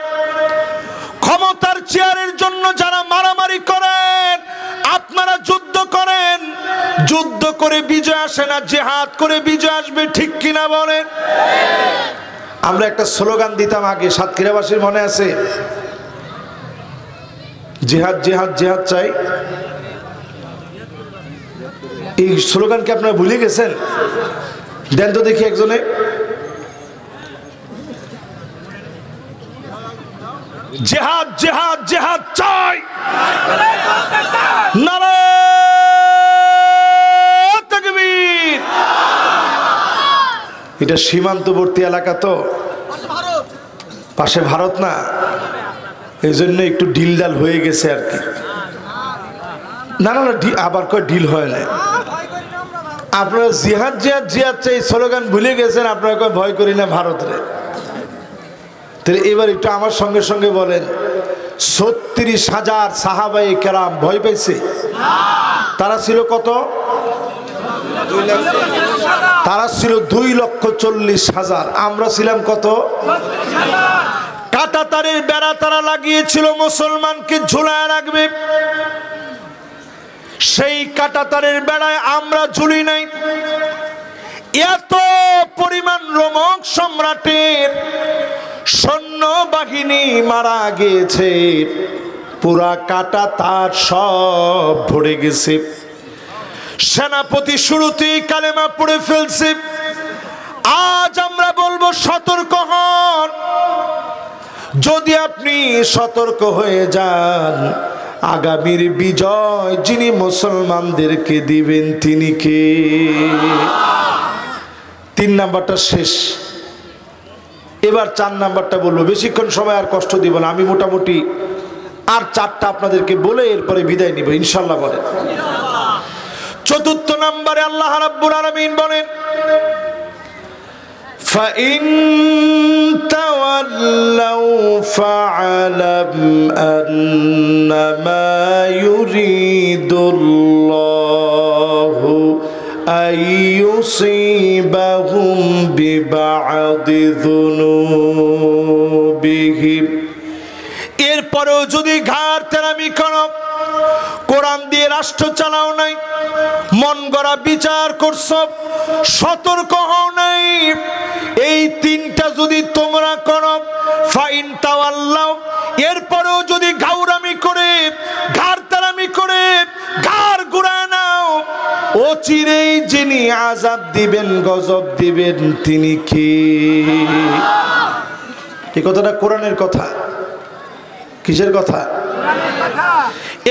ক্ষমতার চেয়ারের জন্য যারা মারামারি করেন, আপনারা যুদ্ধ করেন। যুদ্ধ করে বিজয় আসে না, জিহাদ করে বিজয় আসবে, ঠিক কিনা বলেন? আমরা একটা স্লোগান দিতাম আগে, সাতক্ষীরাবাসীর মনে আছে? জিহাদ জিহাদ জিহাদ চাই। এই স্লোগান কি আপনারা ভুলে গেছেন? দেন তো দেখি একজনে। জিহাদ জিহাদ জিহাদ চাই, নারে তাকবীর। এটা সীমান্তবর্তী এলাকা তো, পাশে ভারত না, এই জন্য একটু ঢিলঢাল হয়ে গেছে আর কি। না না, আবার কয় ঢিল হয় না। আপনারা জিহাদ জিহাদ জিহাদ চাই স্লোগান ভুলে গেছেন, আপনারা কয় ভয় করি না ভারতরে। তাহলে এবার একটু আমার সঙ্গে সঙ্গে বলেন, 36,000 সাহাবায়ে কেরাম ভয় পাইছে? তারা ছিল কত? তারা ছিল 2,40,000। আমরা ছিলাম কত? কাঁটাতারের বেড়া তারা লাগিয়েছিল মুসলমানকে ঝুলায় রাখবে। সেই কাঁটাতারের বেড়ায় আমরা ঝুলি নাই। এত পরিমাণ রোমক সম্রাটের সৈন্য বাহিনী মারা গিয়েছে, পুরা কাটা তার সব ভরে গেছে। সেনাপতি শুরুতেই কালেমা পড়ে ফেলছে। আজ আমরা বলবো সতর্ক হন। যদি আপনি সতর্ক হয়ে যান, আগামীর বিজয় যিনি মুসলমানদেরকে দিবেন তিনি কে? 3 নাম্বারটা শেষ, এবার 4 নাম্বারটা বলবো। বেশিক্ষণ সময় আর কষ্ট দিব না, আমি মোটামুটি আর 4টা আপনাদেরকে বলে এরপরে বিদায় নিব ইনশাল্লাহ। বলেন 4 নম্বরে আল্লাহ রাব্বুল আলামিন বলেন, فَإِن تَوَلَّوْا فَاعْلَمْ أَنَّمَا يُرِيدُ اللَّهُ أَن يُصِيبَهُم بِبَعْضِ ذُنُوبِهِمْ। এরপরেও যদি ঘাড় তেরামি করো, কোরআন দিয়ে রাষ্ট্র চালাও নাই, মন গড়া বিচার করছো, সতর্ক হও নাই, আযাব দিবেন, গজব দিবেন, তিনি কে? এই কথাটা কোরআনের কথা। কিসের কথা?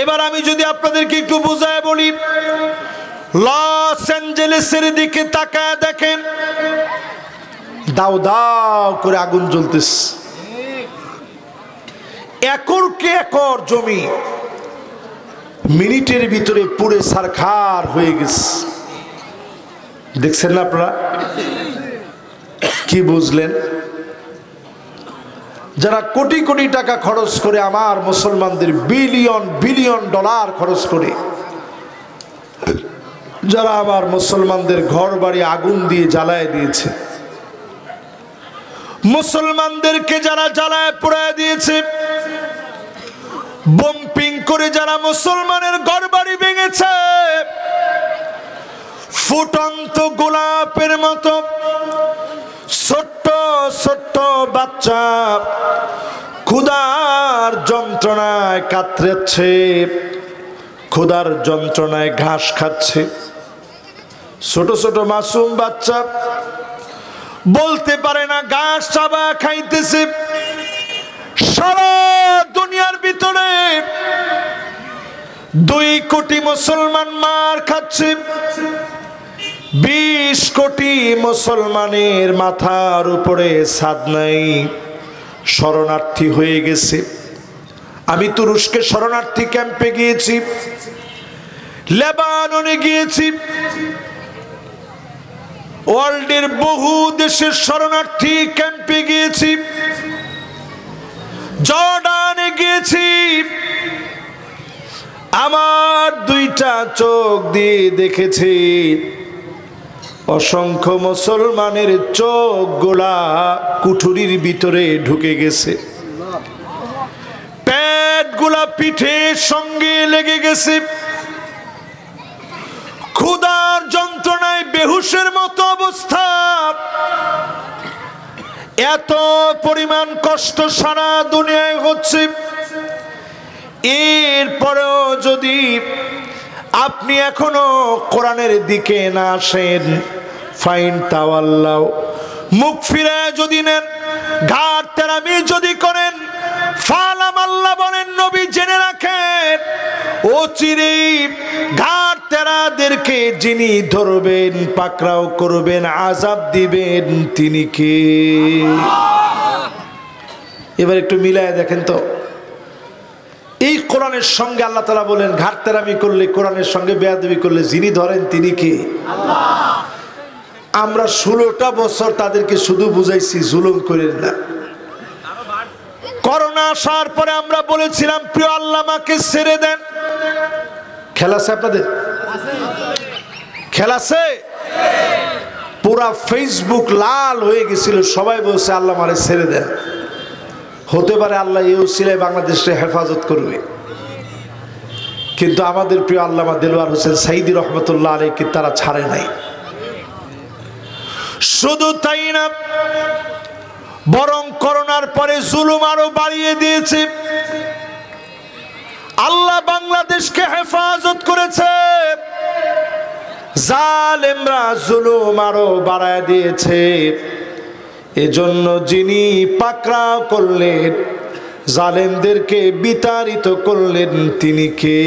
এবার আমি যদি আপনাদেরকে একটু বুঝায় বলি, লস অ্যাঞ্জেলেসের দিকে তাকায় দেখেন, দাও দাও করে আগুন জ্বলতেছে। একরকে একর জমি মিনিটের ভিতরে পুড়ে ছারখার হয়ে গেছে। দেখছেন না আপনারা? কি বুঝলেন? যারা কোটি কোটি টাকা খরচ করে, আমার মুসলমানদের বিলিয়ন বিলিয়ন ডলার খরচ করে যারা আমার মুসলমানদের ঘর বাড়ি আগুন দিয়ে জ্বালায় দিয়েছে, মুসলমানদেরকে যারা জ্বালায় পোড়ায় দিয়েছে, বম্পিং করে যারা মুসলমানের ঘর বাড়ি ভেঙেছে, ফুটন্ত গোলাপের মতো ছোট্ট ছোট্ট বাচ্চা ক্ষুধার যন্ত্রণায় কাতরাচ্ছে, ক্ষুধার যন্ত্রণায় ঘাস খাচ্ছে। ছোট ছোট মাসুম বাচ্চা বলতে পারে না, ঘাস চাবা খাইতেছে। সারা দুনিয়ার ভিতরে 2 কোটি মুসলমান মার খাচ্ছে। 20 কোটি মুসলমানের মাথার উপরে ছাদ নাই, শরণার্থী হয়ে গেছে। আমি তুরস্কে শরণার্থী ক্যাম্পে গিয়েছি, লেবাননে গিয়েছি, ওয়ার্ল্ডের বহু দেশের শরণার্থী ক্যাম্পে গিয়েছি, জর্ডানে গিয়েছি। আমার 2টা চোখ দিয়ে দেখেছি অসংখ্য মুসলমানের চোখগুলা কুঠুরির ভিতরে ঢুকে গেছে, পেটগুলা পিঠের সঙ্গে লেগে গেছে, ক্ষুধার যন্ত্রণায় বেহুশের মতো অবস্থা। এত পরিমাণ কষ্ট সারা দুনিয়ায় হচ্ছে। এরপরেও যদি আপনি এখনো কোরআনের দিকে না আসেন, ফাইন তাওয়াল্লাও, মুখ ফিরায় যদি নেন, ঘাট তেরামি যদি করেন, ফালাম, আল্লাহ বলেন নবী জেনে রাখেন, ও চিরে ঘাট তেরাদেরকে যিনি ধরবেন, পাকড়াও করবেন, আযাব দিবেন, তিনি কে? এবার একটু মিলায় দেখেন তো, এই কোরআনের সঙ্গে আল্লাহ তাআলা বলেন ঘাট তেরামি করলে, কোরআনের সঙ্গে বেয়াদবি করলে যিনি ধরেন তিনি কে? আমরা 16টা বছর তাদেরকে শুধু বুঝাইছি জুলুম করেন না। করোনা আসার পরে আমরা বলেছিলাম প্রিয় আল্লাহ আমাকে ছেড়ে দেন। খেলাছে আপনাদের? খেলাছে? পুরা ফেসবুক লাল হয়ে গেছিল, সবাই বলছে আল্লাহ আমারে ছেড়ে দেন। হতে পারে আল্লাহ এই উসিলায় বাংলাদেশে হেফাজত করবে, কিন্তু আমাদের প্রিয় আল্লামা দেলোয়ার হোসেন সাঈদী রহমতুল্লাহ আলাইহি তারা ছাড়ে নাই। শুধু তাই না, বরং করোনার পরে জুলুম আরো বাড়িয়ে দিয়েছে। আল্লাহ বাংলাদেশকে হেফাজত করেছে, জালেমরা জুলুম আরো বাড়ায় দিয়েছে। এজন্য যিনি পাকড়াও করলেন, জালেমদেরকে বিতাড়িত করলেন, তিনি কে?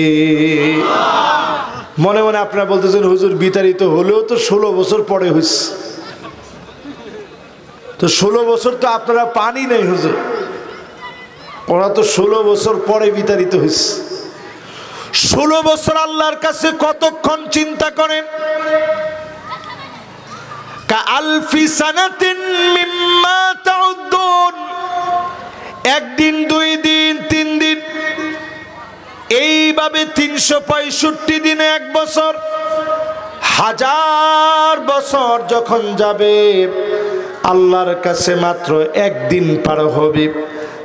মনে মনে আপনারা বলতেছেন হুজুর বিতাড়িত হলেও তো 16 বছর পরে হয়েছে। তো 16 বছর তো আপনারা পানি নেই হুজুর, ওরা তো 16 বছর পরে বিতাড়িত হয়েছে। 16 বছর আল্লাহর কাছে কতক্ষণ চিন্তা করেন? কাআলফি সানাতিন মিম্মা তাউদ্দুন, একদিন, 2 দিন, 3 দিন, এইভাবে 365 দিনে 1 বছর। 1000 বছর যখন যাবে, আল্লাহর কাছে মাত্র 1 দিন পার হবে।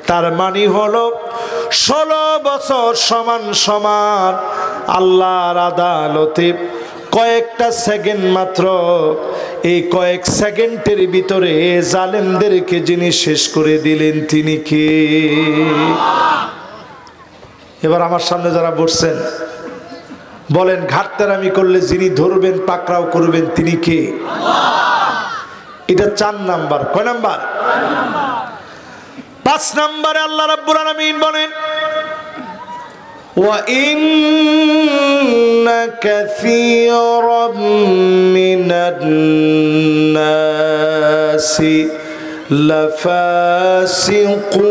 তার মানে হলো 16 বছর সমান সমান আল্লাহর আদালতে কয়েকটা সেকেন্ড মাত্র। এই কয়েক সেকেন্ডের ভিতরে জালেমদেরকে যিনি শেষ করে দিলেন তিনি কে? এবার আমার সামনে যারা বসছেন বলেন ঘাটতেরামি করলে যিনি ধরবেন পাকড়াও করবেন তিনি কে? এটা 4 নাম্বার। কয় নাম্বার? 5 নম্বরে আল্লাহ রাব্বুল আলামিন বলেন ওয়া ইন্না কাসীরাম মিনান নাসি লাফাসিকুন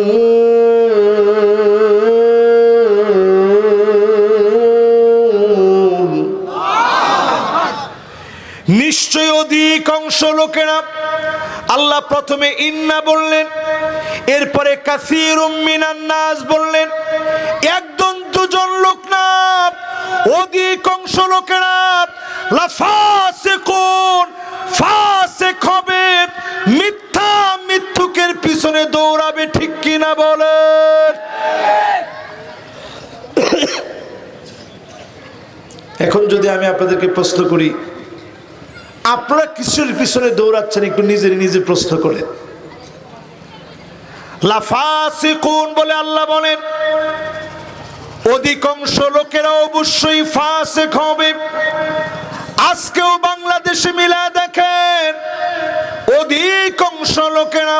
নিশ্চয় অধিকাংশ লোকেরা আল্লাহ প্রথমে ইন্না বললেন, এরপরে কাসীরুম মিনান নাস বললেন। একজন দুজন লোক না, অধিকাংশ লোকেরা লাফাসিকুন ফাসিক হবে, মিথ্যা মিথ্যুকের পিছনে দৌড়াবে। ঠিক কিনা বলেন? এখন যদি আমি আপনাদেরকে প্রশ্ন করি, আপনারা কিসের পিছনে দৌড়াচ্ছেন? একটু নিজে প্রশ্ন করেন। লাফাসিকুন বলে আল্লাহ বলেন, অধিকাংশ লোকেরা অবশ্যই ফাসিক হবে। আজকেও বাংলাদেশে মিলা দেখেন, অধিকাংশ লোকেরা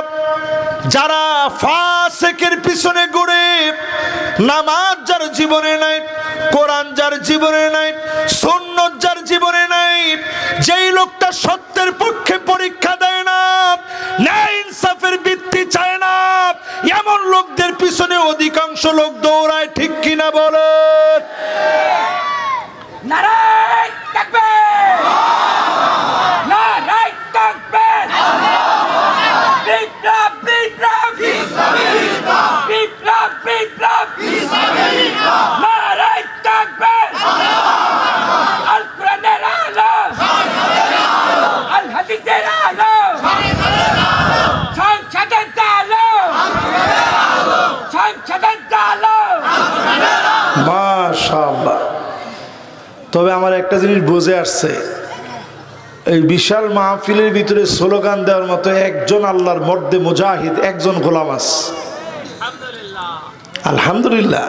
যারা ফাসিকের পিছনে ঘুরে, নামাজ যার জীবনে নাই, কোরআন যার জীবনে নাই, সুন্নাত যার জীবনে নাই, যেই লোকটা সত্যের পক্ষে পরীক্ষা দেয় না, ন্যায় ইনসাফের ভিত্তি চায় না, এমন লোকদের পিছনে অধিকাংশ লোক দৌড়ায়। ঠিক কিনা বলেন? নারায়ে তাকবীর, নারায়ে তাকবীর, বিপ্লব বিপ্লব বিপ্লব বিপ্লব বিপ্লব, নারায়ে তাকবীর, আল কোরআনের আলো, আল হাদিসের আলো, সংসদের আলো, সংসদের আলো। মাশাআল্লাহ। তবে আমার একটা জিনিস বুঝে আসছে, এই বিশাল মাহফিলের ভিতরে স্লোগান দেওয়ার মতো একজন আল্লাহর মর্দে মুজাহিদ, একজন গোলাম আছে। আলহামদুলিল্লাহ।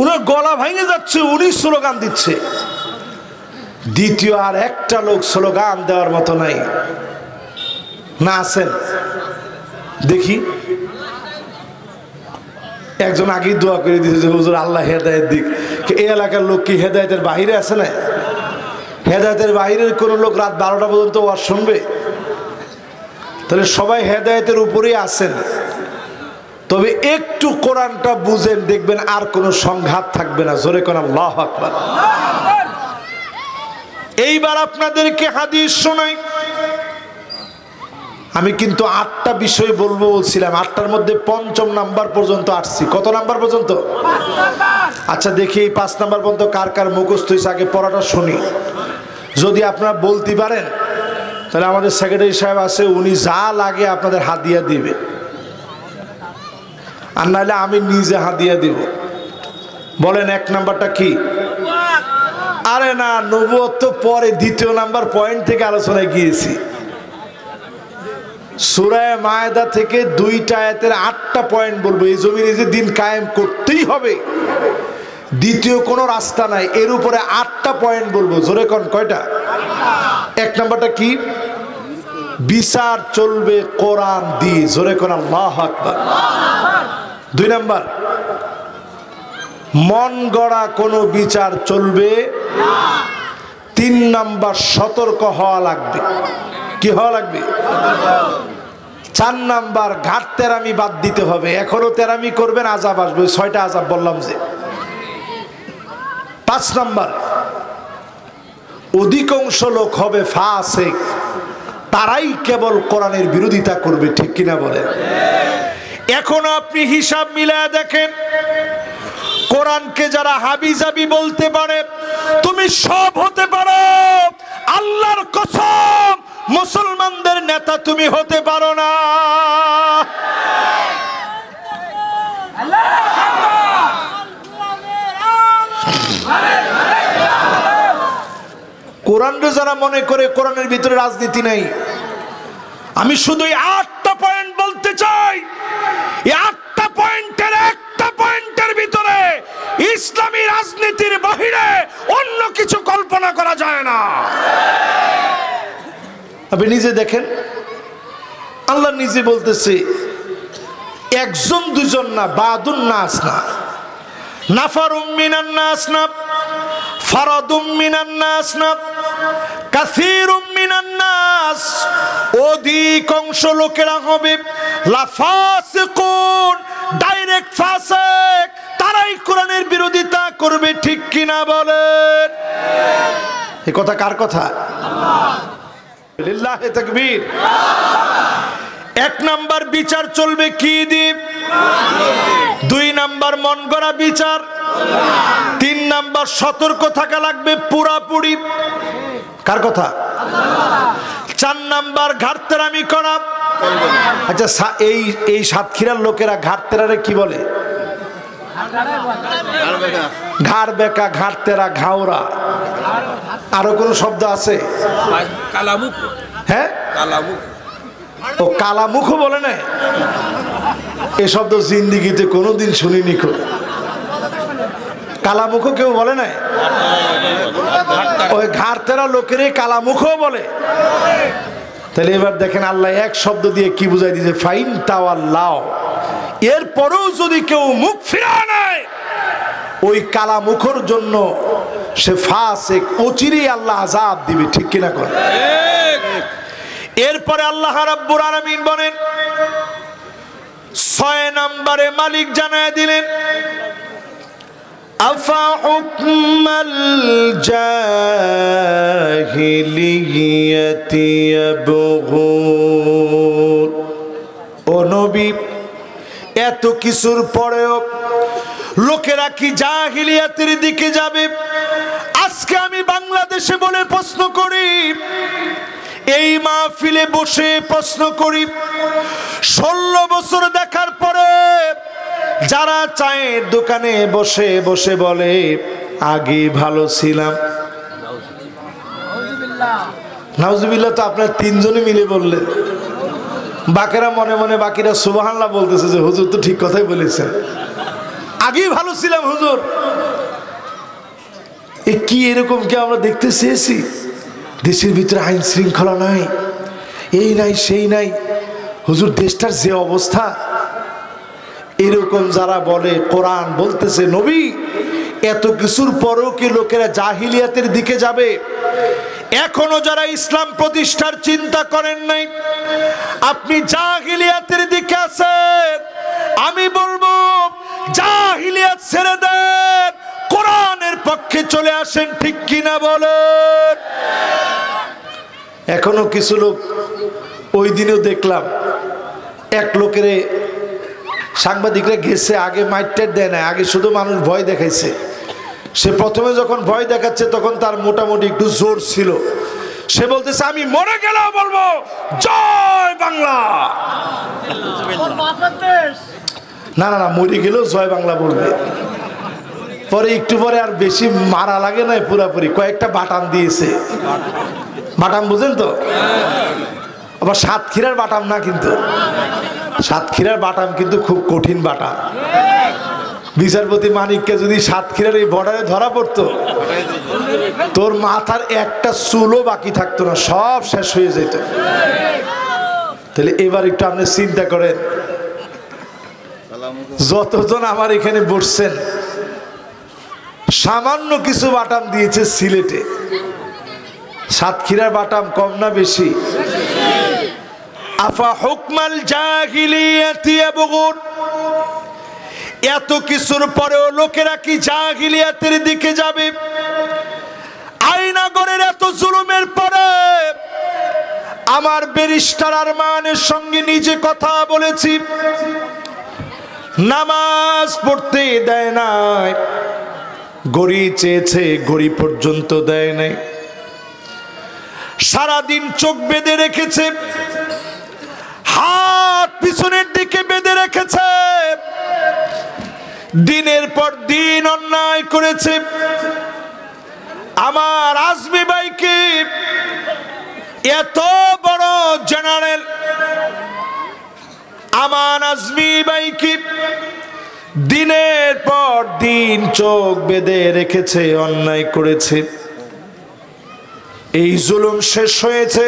উনার গলা ভেঙে যাচ্ছে, উনি স্লোগান দিচ্ছে। দ্বিতীয় আর একটা লোক স্লোগান দেওয়ার মতো নাই। না আছেন? দেখি। একজন আগেই দোয়া করে দিয়েছে, হুজুর আল্লাহ হেদায়েত দিক। এই এলাকার লোক কি হেদায়েতের বাহিরে আছে না? হেদায়েতের বাহিরের কোন লোক রাত 12টা পর্যন্ত ওয়াজ শুনবে? তাহলে সবাই হেদায়েতের উপরেই আছেন। তবে একটু কোরআনটা বুঝেন, দেখবেন আর কোনো সংঘাত থাকবে না। জোরে কোন আল্লাহু আকবার। এইবার আপনাদেরকে হাদিস শোনাই। আমি কিন্তু 8টা বিষয় বলবো বলছিলাম, 8টার মধ্যে 5ম নাম্বার পর্যন্ত আসছি। কত নাম্বার পর্যন্ত? আচ্ছা দেখি এই 5 নাম্বার পর্যন্ত কার কার মুখস্থ হয়েছে, আগে পড়াটা শুনি। যদি আপনারা বলতে পারেন তাহলে আমাদের সেক্রেটারি সাহেব আছে, উনি যা লাগে আপনাদের হাদিয়া দিবে, আর নাহলে আমি নিজে হাদিয়া দিব। বলেন 1 নাম্বারটা কি? আরে না, নবুয়ত তো পরে, 2য় নাম্বার পয়েন্ট থেকে আলোচনায় গিয়েছি। সূরা মায়েদা থেকে 2টা আয়াতের 8টা পয়েন্ট বলবো। এই জমিনে যে দিন কায়েম করতেই হবে, দ্বিতীয় কোনো রাস্তা নাই, এর উপরে 8টা পয়েন্ট বলবো। জোরে কোন কয়টা? 1 নাম্বারটা কি? বিচার চলবে কোরআন দিয়ে। জোরে কোন আল্লাহু আকবার। 2 নাম্বার, মন গড়া কোনো বিচার চলবে না। 3 নাম্বার, সতর্ক হওয়া লাগবে। কি হওয়া লাগবে? 4 নাম্বার, ঘাট তেরামি বাদ দিতে হবে। এখনো তেরামি করবেন, আযাব আসবে। 6টা আযাব বললাম যে। 5 নাম্বার, অধিকাংশ লোক হবে ফাসিক, তারাই কেবল কোরআনের বিরোধিতা করবে। ঠিক কিনা বলেন? এখন আপনি হিসাব মিলায় দেখেন, কোরআনকে যারা হাবিজাবি বলতে পারে, তুমি সব হতে পারো, আল্লাহর কসম মুসলমানদের নেতা তুমি হতে পারো না। কোরআনকে যারা মনে করে কোরআনের ভিতরে রাজনীতি নেই, আমি শুধু 8টা পয়েন্ট বলতে চাই। এই 8টা পয়েন্টের একটা পয়েন্টের ভিতরে ইসলামী রাজনীতির বাহিরে অন্য কিছু কল্পনা করা যায় না। আপনি নিজে দেখেন, আল্লাহ নিজে বলতেছে একজন দুজন না, বাদুন নাস না, নাফারুম মিনান নাস না, ফারাদুম মিনান নাস না, কাসীরুম মিনান নাস, অধিকাংশ লোকেরা হবে লাফাসিকুন, ডাইরেক্ট ফাসিক, তারাই কোরআনের বিরোধিতা করবে। ঠিক কিনা বলেন? এই কথা কার কথা? আল্লাহ। লিল্লাহি তাকবীর। এক নাম্বার বিচার চলবে কি দিয়ে? দুই নাম্বার মন গড়া বিচার। তিন নাম্বার সতর্ক থাকা লাগবে পুরাপুরি। কার কথা? চার নাম্বার ঘাটতেরামি করা। আচ্ছা, এই সাতক্ষীরার লোকেরা ঘাটতেরারে কি বলে? ঘাড় বেকা, ঘাটতেরা, ঘাওরা। আরো কোন শব্দ আছে? কালামুখ। হ্যাঁ, কালামুখ। ও কালামুখ বলে না? এ শব্দ জিন্দিগিতে কোনোদিন শুনিনি। কালামুখ কেউ বলে না? ওই ঘাড়তেরা লোকেরই কালামুখ বলে। তাহলে এবার দেখেন আল্লাহ এক শব্দ দিয়ে কি বুঝাই দিয়েছে, ফাইন তাওয়াল্লাও। এরপরেও যদি কেউ মুখ ফিরায় নেয়, ওই কালামুখর জন্য সে ফাসিক, অচিরেই আল্লাহ আযাব দিবে। ঠিক কিনা কর? এরপরে আল্লাহ রাব্বুল আলামিন বলেন, 6 নম্বরে মালিক জানায় দিলেন, আফা হুকমাল জাহিলিয়াতি ইয়াবগুন। ও নবী, এত কিছুর পরেও লোকেরা কি জাহিলিয়াতের দিকে যাবে? আজকে আমি বাংলাদেশে বলে প্রশ্ন করি, এই মাহফিলে বসে প্রশ্ন করি, 16 বছর দেখার পরে যারা চায়ের দোকানে বসে বসে বলে আগে ভালো ছিলাম, নাউজুবিল্লাহ, তো আপনার তিনজনে মিলে বললেন। বাকিরা মনে মনে, বাকিরা সুবহানাল্লাহ বলতেছে যে হুজুর তো ঠিক কথাই বলেছেন, আগেই ভালো ছিলাম হুজুর। এ কি এরকম কি আমরা দেখতে চেয়েছি? দেশের ভিতরে আইন শৃঙ্খলা নাই, এই নাই সেই নাই, হুজুর দেশটার যে অবস্থা। এরকম যারা বলে, কোরআন বলতেছে নবী এত কিছুর পরেও কি লোকেরা জাহিলিয়াতের দিকে যাবে? এখনো যারা ইসলাম প্রতিষ্ঠার চিন্তা করেন নাই, আপনি জাহিলিয়াতের দিকে আছেন, আমি বলবো জাহিলিয়াত ছেড়ে দেন, কোরআনের পক্ষে চলে আসেন। ঠিক কিনা বলেন? এখনো কিছু লোক, ওই দিনেও দেখলাম এক লোকের সাংবাদিকরা গেছে, আগে মাইটটার দেয় না, আগে শুধু মানুষ ভয় দেখাইছে। সে প্রথমে যখন ভয় দেখাচ্ছে তখন তার মোটামুটি একটু জোর ছিল। সে বলতেছে আমি মরে গেলেও বলবো জয় বাংলা। না না না, মরে গেলেও জয় বাংলা বলবে। পরে একটু পরে আর বেশি মারা লাগে না, পুরাপুরি কয়েকটা বাটাম দিয়েছে। বাটাম বুঝেন তো? আবার সাতক্ষীরার বাটাম না, কিন্তু সাতক্ষীরার বাটাম কিন্তু খুব কঠিন বাটাম। বিচারপতি মানিককে যদি সাতক্ষীরার এই বর্ডারে ধরা পড়তো, তোর মাথার একটা চুলও বাকি থাকতো না, সব শেষ হয়ে যেত। তাহলে এবার একটু আপনি চিন্তা করেন, যতজন আমার এখানে বসছেন, সামান্য কিছু বাটাম দিয়েছে সিলেটে, সাতক্ষীরার বাটাম কম না বেশি? আফা হুকমাল জাহিলিয়াতি ইয়াবগুন। এত কিছুর পরেও লোকেরা কি জাহিলিয়াতের দিকে যাবে? আইনাগরের এত জুলুমের পরে আমার ব্যারিস্টার আরমানের সঙ্গে নিজে কথা বলেছি, নামাজ পড়তে দেয় নাই, গড়ি চেয়েছে গড়ি পর্যন্ত দেয় নাই, সারাদিন চোখ বেঁধে রেখেছে, হাত পিছনের দিকে বেঁধে রেখেছে, দিনের পর দিন অন্যায় করেছে। আমার আজমি ভাইকে, এত বড় জেনারেল আমান আজমি ভাইকে দিনের পর দিন চোখ বেঁধে রেখেছে, অন্যায় করেছে। এই জুলুম শেষ হয়েছে।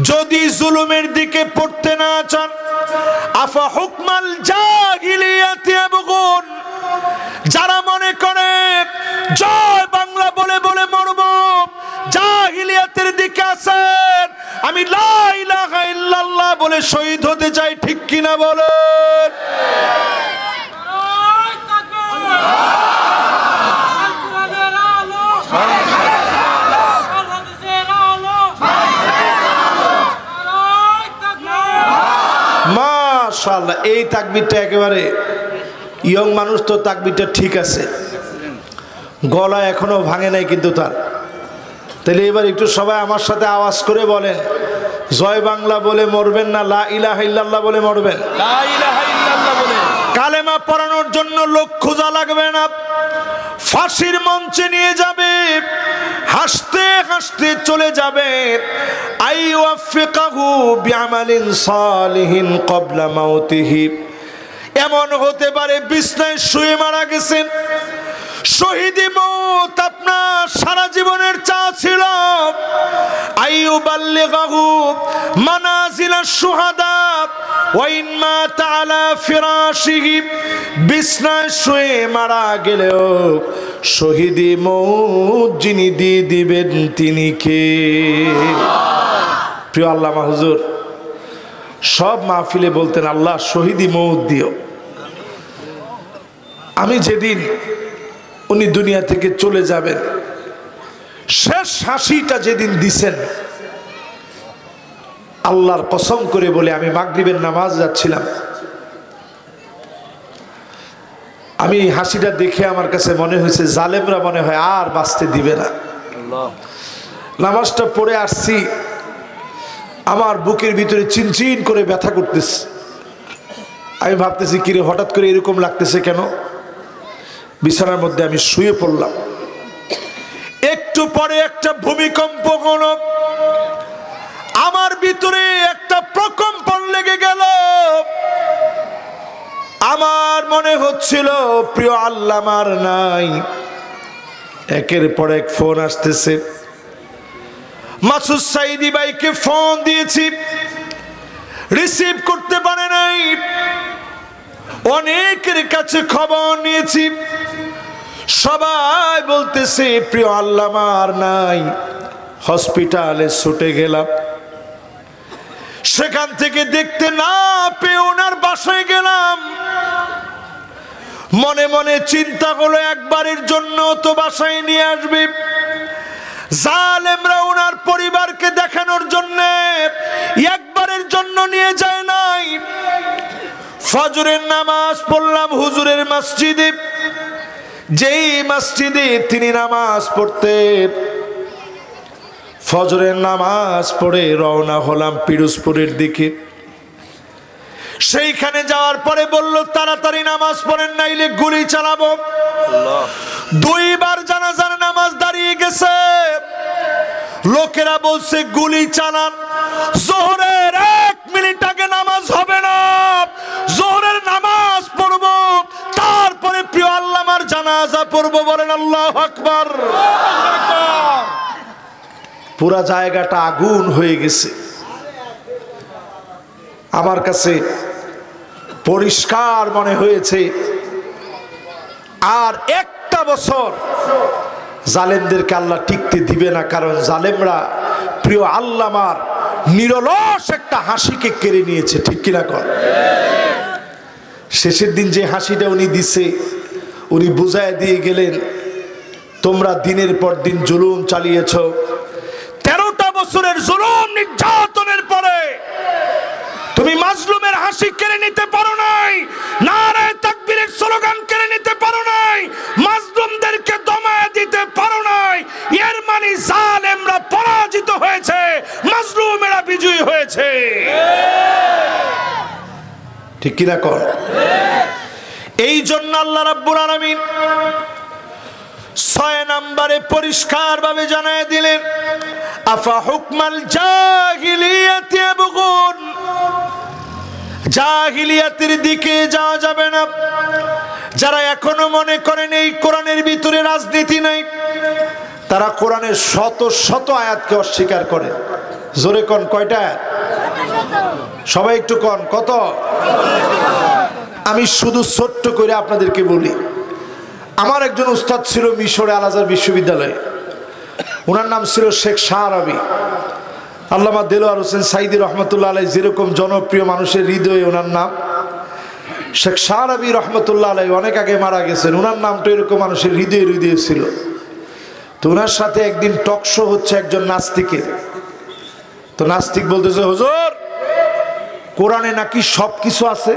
যদি জুলুমের দিকে পড়তে না চান, আফা হুকমাল জাহিলিয়াতি ইয়াবগুন, যারা মনে করে জয় বাংলা বলে বলে মরব, জাহিলিয়াতের দিকে আছেন, আমি লা ইলাহা ইল্লাল্লাহ বলে শহীদ হতে চাই, ঠিক কিনা বলেন? মাশাআল্লাহ, এই তাকবীরটা একেবারে ইয়ং মানুষ তো, তাকবীরটা ঠিক আছে, গলা এখনো ভাঙে নাই কিন্তু তার। তাহলে এবার একটু সবাই আমার সাথে আওয়াজ করে বলেন, জয় বাংলা বলে মরবেন না লা ইলাহা ইল্লাল্লাহ বলে মরবেন? লা ইলাহা ইল্লাল্লাহ বলে। কালেমা পড়ানোর জন্য লোক খোঁজা লাগবে না, ফাঁসির মঞ্চে নিয়ে যাবে, হাসতে হাসতে চলে যাবে। আইওয়াফিকাহু বিআমালিন সালিহিন ক্বাবলা মাউতিহি, এমন হতে পারে বিছনায় শুয়ে মারা গেছেন, শহীদি মওত আপনার সারা জীবনের চা ছিল। আইয়ুবাল্লিগাহু মানাজিলাশ শুহাদা ওয়া ইন মাতা আলা ফিরাশিহি, বিছনায় শুয়ে মারা গেলেও শহীদি মওত যিনি দিয়ে দিবেন তিনি কে? প্রিয় আল্লামা হুজুর সব মাহফিলে বলতেন, আল্লাহ শহীদি মওত দিও। আমি যেদিন উনি দুনিয়া থেকে চলে যাবেন, শেষ হাসিটা যেদিন দিছেন, আল্লাহর কসম করে বলে, আমি মাগরিবের নামাজ যাচ্ছিলাম, আমি হাসিটা দেখে আমার কাছে মনে হয়েছে জালেমরা মনে হয় আর বাঁচতে দিবে না। নামাজটা পড়ে আসছি, আমার বুকের ভিতরে চিনচিন করে ব্যথা করতেছে। আমি ভাবতেছি কিরে হঠাৎ করে এরকম লাগতেছে কেন? বিছানার মধ্যে আমি শুয়ে পড়লাম, একটু পরে একটা ভূমিকম্প হলো, আমার ভিতরে একটা প্রকম্পন লেগে গেল। আমার মনে হচ্ছিল প্রিয় আল্লামার নাই। একের পর এক ফোন আসতেছে। মাসুদ সাইদি ভাইকে ফোন দিয়েছি, রিসিভ করতে পারে নাই। অনেকের কাছে খবর নিয়েছি, সবাই বলতেছে প্রিয় আল্লামার নাই। হসপিটালে ছুটে গেলাম, সেখান থেকে দেখতে না পেয়ে ওনার বাসায় গেলাম। মনে মনে চিন্তা হলো একবারের জন্য তো বাসায় নিয়ে আসবে। জালেমরা ওনার পরিবারকে দেখানোর জন্য একবারের জন্য নিয়ে যায় নাই। ফজরের নামাজ পড়লাম হুজুরের মসজিদে, যেই মসজিদে তিনি নামাজ পড়তেন। ফজরের নামাজ পড়ে রওনা হলাম পিরোজপুরের দিকে। সেইখানে যাওয়ার পরে বলল তাড়াতাড়ি নামাজ পড়েন নাইলে গুলি চালাবো। দুইবার জানাজার নামাজ দাঁড়িয়ে গেছে, লোকেরা বলছে গুলি চালান। জোহরের 1 মিনিট আগে নামাজ হবে না, জোহরের নামাজ পড়বো, তারপরে প্রিয় আল্লামার জানাজা পড়বো। বলেন আল্লাহু আকবার। পুরা জায়গাটা আগুন হয়ে গেছে। আমার কাছে পরিষ্কার মনে হয়েছে আর একটা বছর জালেমদেরকে আল্লাহ টিকতে দিবে না, কারণ জালেমরা প্রিয় আল্লামার নিরলস একটা হাসিকে কেড়ে নিয়েছে, ঠিক কিনা কর? শেষের দিন যে হাসিটা উনি দিছে, উনি বুঝায় দিয়ে গেলেন তোমরা দিনের পর দিন জুলুম চালিয়েছ, 13টা বছরের জুলুম নির্যাতনের পরে তুমি মাজলুমের হাসি কেড়ে নিতে পারো নাই, নারে তাকবীরের স্লোগান কেড়ে নিতে পারো নাই, মাজলুমদেরকে দমায়ে দিতে পারো নাই। এর মানে জালেমরা পরাজিত হয়েছে, মাজলুমেরা বিজয়ী হয়েছে। ঠিক কিনা কর? এই জন্য আল্লাহ রাব্বুল আলামিন 6 নম্বরে পরিষ্কার ভাবে জানায় দিলেন, আফা হুকমাল জাহিলিয়াতি ইয়াবগুন, জাহিলিয়াতের দিকে যাওয়া যাবে না। যারা এখনো মনে করেন এই কোরআনের ভিতরে রাজনীতি নাই, তারা কোরআনের শত শত আয়াতকে অস্বীকার করে। জোরে কোন কয়টা আয়াত? সবাই একটু কোন কত? আমি শুধু ছোট্ট করে আপনাদেরকে বলি, আমার একজন উস্তাদ ছিল মিশরে আল আজহার বিশ্ববিদ্যালয়ে, ওনার নাম ছিল শেখ শাহরাবি। আল্লামা দেলোয়ার হোসেন সাইদি রহমতুল্লাহ আলাই যেরকম জনপ্রিয় মানুষের হৃদয়ে ওনার নাম, শেখ শাহরাবি রহমতুল্লাহ আলাই অনেক আগে মারা গেছেন, ওনার নামটা এরকম মানুষের হৃদয়ে হৃদয়ে ছিল। তো ওনার সাথে একদিন টক শো হচ্ছে একজন নাস্তিকের। তো নাস্তিক বলতেছে, হুজুর কোরআনে নাকি সব কিছু আছে।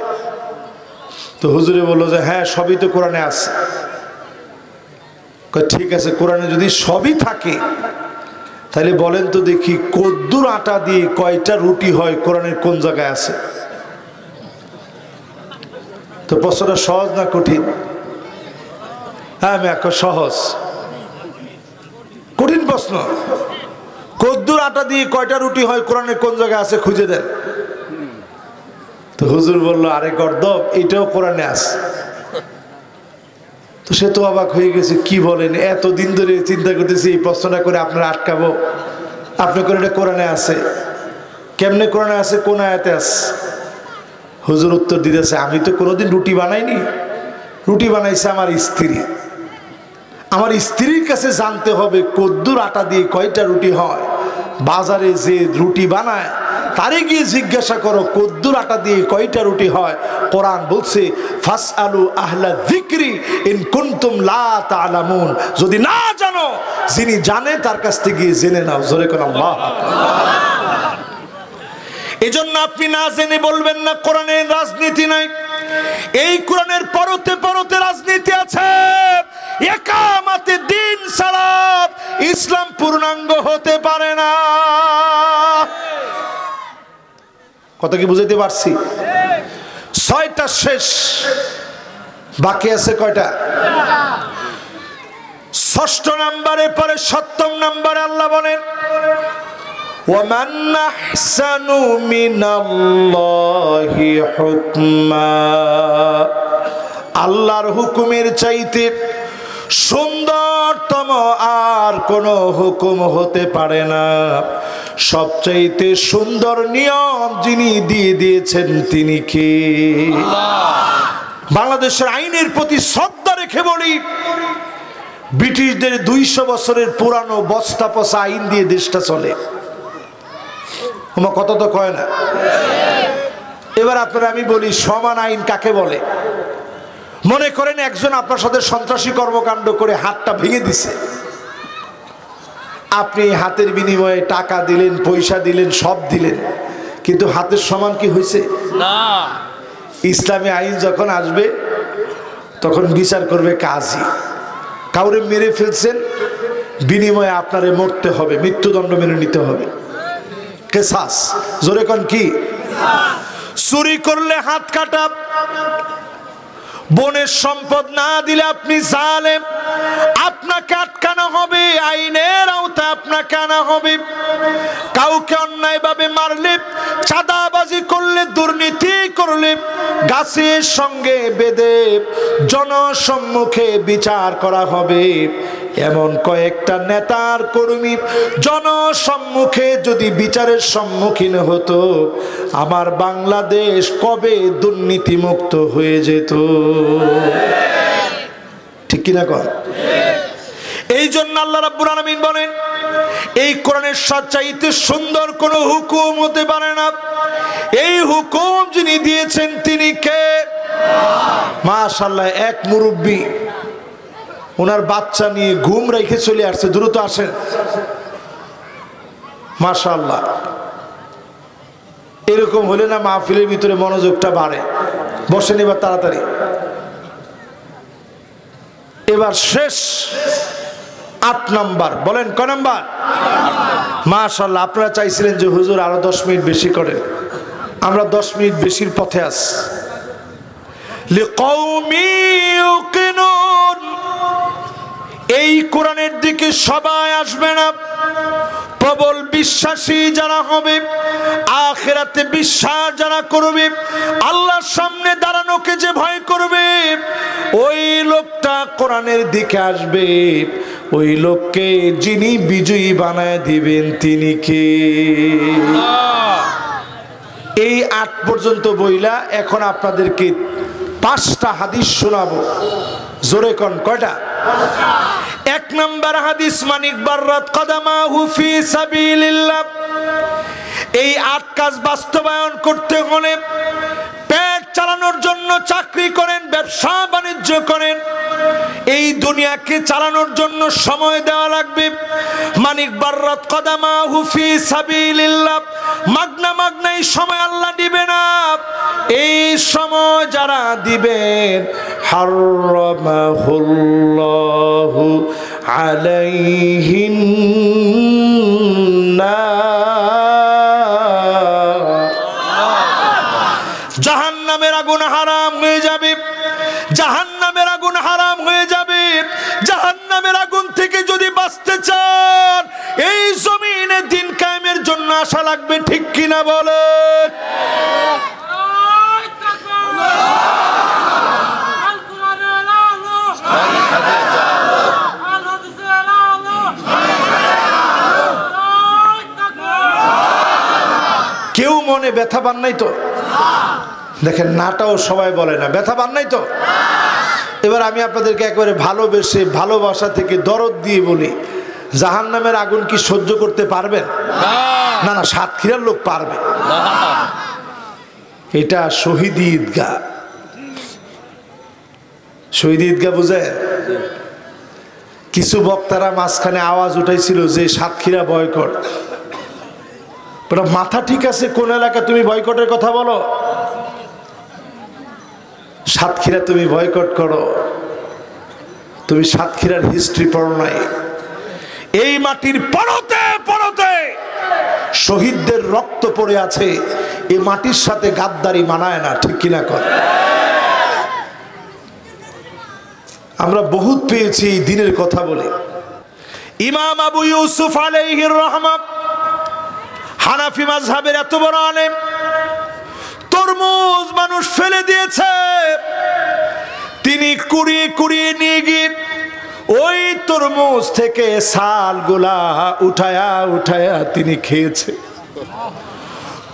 তো হুজুরে বললো যে হ্যাঁ সবই তো কোরআনে আছে। ঠিক আছে, কোরআনে যদি সবই থাকে তাহলে বলেন তো দেখি কদ্দুর আটা দিয়ে কয়টা রুটি হয় কোরআনের কোন জায়গায় আছে? তো প্রশ্নটা সহজ না কঠিন? হ্যাঁ আমি সহজ। কঠিন প্রশ্ন। কদ্দুর আটা দিয়ে কয়টা রুটি হয় কোরআনের কোন জায়গায় আছে খুঁজে দেন। তো হুজুর বললো আরে গর্দব, এটাও কোরআনে আছে। তো সে তো অবাক হয়ে গেছে, কি বলেন, এতদিন ধরে চিন্তা করতেছি এই প্রশ্নটা করে আপনারা আটকাবো, আপনি করে এটা কোরআনে আছে, কেমনে কোরআনে আছে, কোন আয়াতে আছে? হুজুর উত্তর দিতেছে, আমি তো কোনোদিন রুটি বানাইনি, রুটি বানাইছে আমার স্ত্রী। আমার স্ত্রীর কাছে জানতে হবে কদ্দুর আটা দিয়ে কয়টা রুটি হয়। বাজারে যে রুটি বানায় তারে গিয়ে জিজ্ঞাসা করো কদ্দুর আটা দিয়ে কয়টা রুটি হয়। কোরআন বলছে ফাসআলু আহলা যিকরি ইন কুনতুম লা তা'লামুন, যদি না জানো যিনি জানে তার কাছ থেকে গিয়ে জেনে নাও। জোরে কোন আল্লাহু আকবার। এজন্য আপনি না জেনে বলবেন না কোরআনের রাজনীতি নাই। এই কোরআনের পরতে পরতে রাজনীতি আছে। ইকামাতে দ্বীন ছাড়া ইসলাম পূর্ণাঙ্গ হতে পারে না। কথা কি বুঝাইতে পারছি? 6টা শেষ, বাকি আছে কয়টা? 6ষ্ঠ নাম্বারে পরে 7ম নাম্বারে আল্লাহ বলেন ওয়ামান আহসানু মিনাল্লাহি হুকমা, আল্লাহর হুকুমের চাইতে সুন্দরতম আর কোনো হুকুম হতে পারে না। সবচাইতে সুন্দর নিয়ম যিনি দিয়ে দিয়েছেন তিনি কে? বাংলাদেশের আইনের প্রতি শ্রদ্ধা রেখে বলি, ব্রিটিশদের 200 বছরের পুরানো বস্তা পচা আইন দিয়ে দেশটা চলে। কত তো কয় না। এবার আপনারা আমি বলি সমান আইন কাকে বলে? মনে করেন একজন আপনার সাথে সন্ত্রাসী কর্মকাণ্ড করে হাতটা ভেঙে দিছে, আপনি হাতের বিনিময়ে টাকা দিলেন, পয়সা দিলেন, সব দিলেন, কিন্তু হাতের সমান কি হয়েছে? না। ইসলামী আইন যখন আসবে তখন বিচার করবে কাজী। কাউরে মেরে ফেলছেন, বিনিময়ে আপনারে মরতে হবে, মৃত্যুদণ্ড মেনে নিতে হবে। কেসাস। জোরে কোন কি? চুরি করলে হাত কাটা, বনের সম্পদ না দিলে আপনি জালেম, আপনাকে আটকানো হবে, আইনের আওতায় আপনাকে আনা হবে। কাউকে অন্যায়ভাবে মারলে, চাঁদাবাজি করলে, দুর্নীতি করলে গাছের সঙ্গে বেঁধে জনসম্মুখে বিচার করা হবে। এমন কয়েকটা নেতার কর্মী জনসম্মুখে যদি বিচারের সম্মুখীন হতো, আমার বাংলাদেশ কবে দুর্নীতিমুক্ত হয়ে যেত। ঠিক কিনা কর? এই জন্য আল্লাহ রাব্বুল আলামিন বলেন এই কোরআনের চাইতে সুন্দর কোন হুকুম হতে পারে না। এই হুকুম যিনি দিয়েছেন তিনি কে? মাশাআল্লাহ, এক মুরব্বী ওনার বাচ্চা নিয়ে ঘুম রেখে চলে আসছে, দ্রুত আসেন। মাশাআল্লাহ, এরকম হলে না মাহফিলের ভিতরে মনোযোগটা বাড়ে। বসেন এবার তাড়াতাড়ি। এবার শেষ 8 নাম্বার, বলেন কয় নাম্বার? মাশাআল্লাহ, আপনারা চাইছিলেন যে হুজুর আরো 10 মিনিট বেশি করেন, আমরা 10 মিনিট বেশির পথে আছি। লিকাউমি ইউকিনুন, এই কোরআনের দিকে সবাই আসবে না, প্রবল বিশ্বাসী যারা হবে, আখিরাতে বিশ্বাস যারা করবে, আল্লাহর সামনে দাঁড়ানোকে যে ভয় করবে, ওই লোকটা কোরআনের দিকে আসবে। ওই লোককে যিনি বিজয়ী বানায় দিবেন তিনি কে? এই 8 পর্যন্ত বইলা এখন আপনাদেরকে 5টা হাদিস শোনাবো। জোরে কোন কয়টা? 1 নাম্বার হাদিস, মানিক বাররাত কদামাহু ফি সাবিলিল্লাহ। এই 8 কাজ বাস্তবায়ন করতে হলে পেট চালানোর জন্য চাকরি করেন, ব্যবসা বাণিজ্য করেন, এই দুনিয়াকে চালানোর জন্য সময় দেওয়া লাগবে। মানিক বাররাত কদামাহু ফি সাবিলিল্লাহ, মাগনা এই সময় আল্লাহ দিবে না। এই সময় যারা দিবেন, হারামাহুল্লাহু আলাইহিন জাহান্নামের আগুন হারাম হয়ে যাবে, জাহান্নামের আগুন হারাম হয়ে যাবে। জাহান্নামের আগুন থেকে যদি বাঁচতে চান, এই জমিনে দিন কায়েমের জন্য আশা লাগবে, ঠিক কিনা বলেন? কেউ মনে ব্যথা পান নাই তো? দেখেন, নাটাও সবাই বলে না, ব্যথা পান নাই তো? এবার আমি আপনাদেরকে একেবারে ভালোবেসে, ভালোবাসা থেকে দরদ দিয়ে বলি, জাহান্নামের আগুন কি সহ্য করতে পারবেন? না না, সাতক্ষীরার লোক পারবে। এটা শহীদ ঈদগাহ। শহীদ ঈদগাহ বুঝে? কিছু বক্তারা মাঝখানে আওয়াজ উঠাইছিল যে সাতক্ষীরা বয়কট। মাথা ঠিক আছে? কোন এলাকা তুমি বয়কটের কথা বলো? সাতক্ষীরা তুমি বয়কট করো? তুমি সাতক্ষীরার হিস্ট্রি পড়ো নাই? এই মাটির পরতে পরতে শহীদদের রক্ত পড়ে আছে। এই মাটির সাথে গাদ্দারি মানায় না, ঠিক কিনা কর? আমরা বহুত পেয়েছি এই দিনের কথা বলে। ইমাম আবু ইউসুফ আলাইহির রহমত, হানাফি মাযহাবের এত বড় আলেম, তরমুজ মানুষ ফেলে দিয়েছে, তিনি কুড়িয়ে কুড়িয়ে নিয়ে গিয়ে ওই তরমুজ থেকে ছালগুলা উঠায়া উঠায়া তিনি খেয়েছে,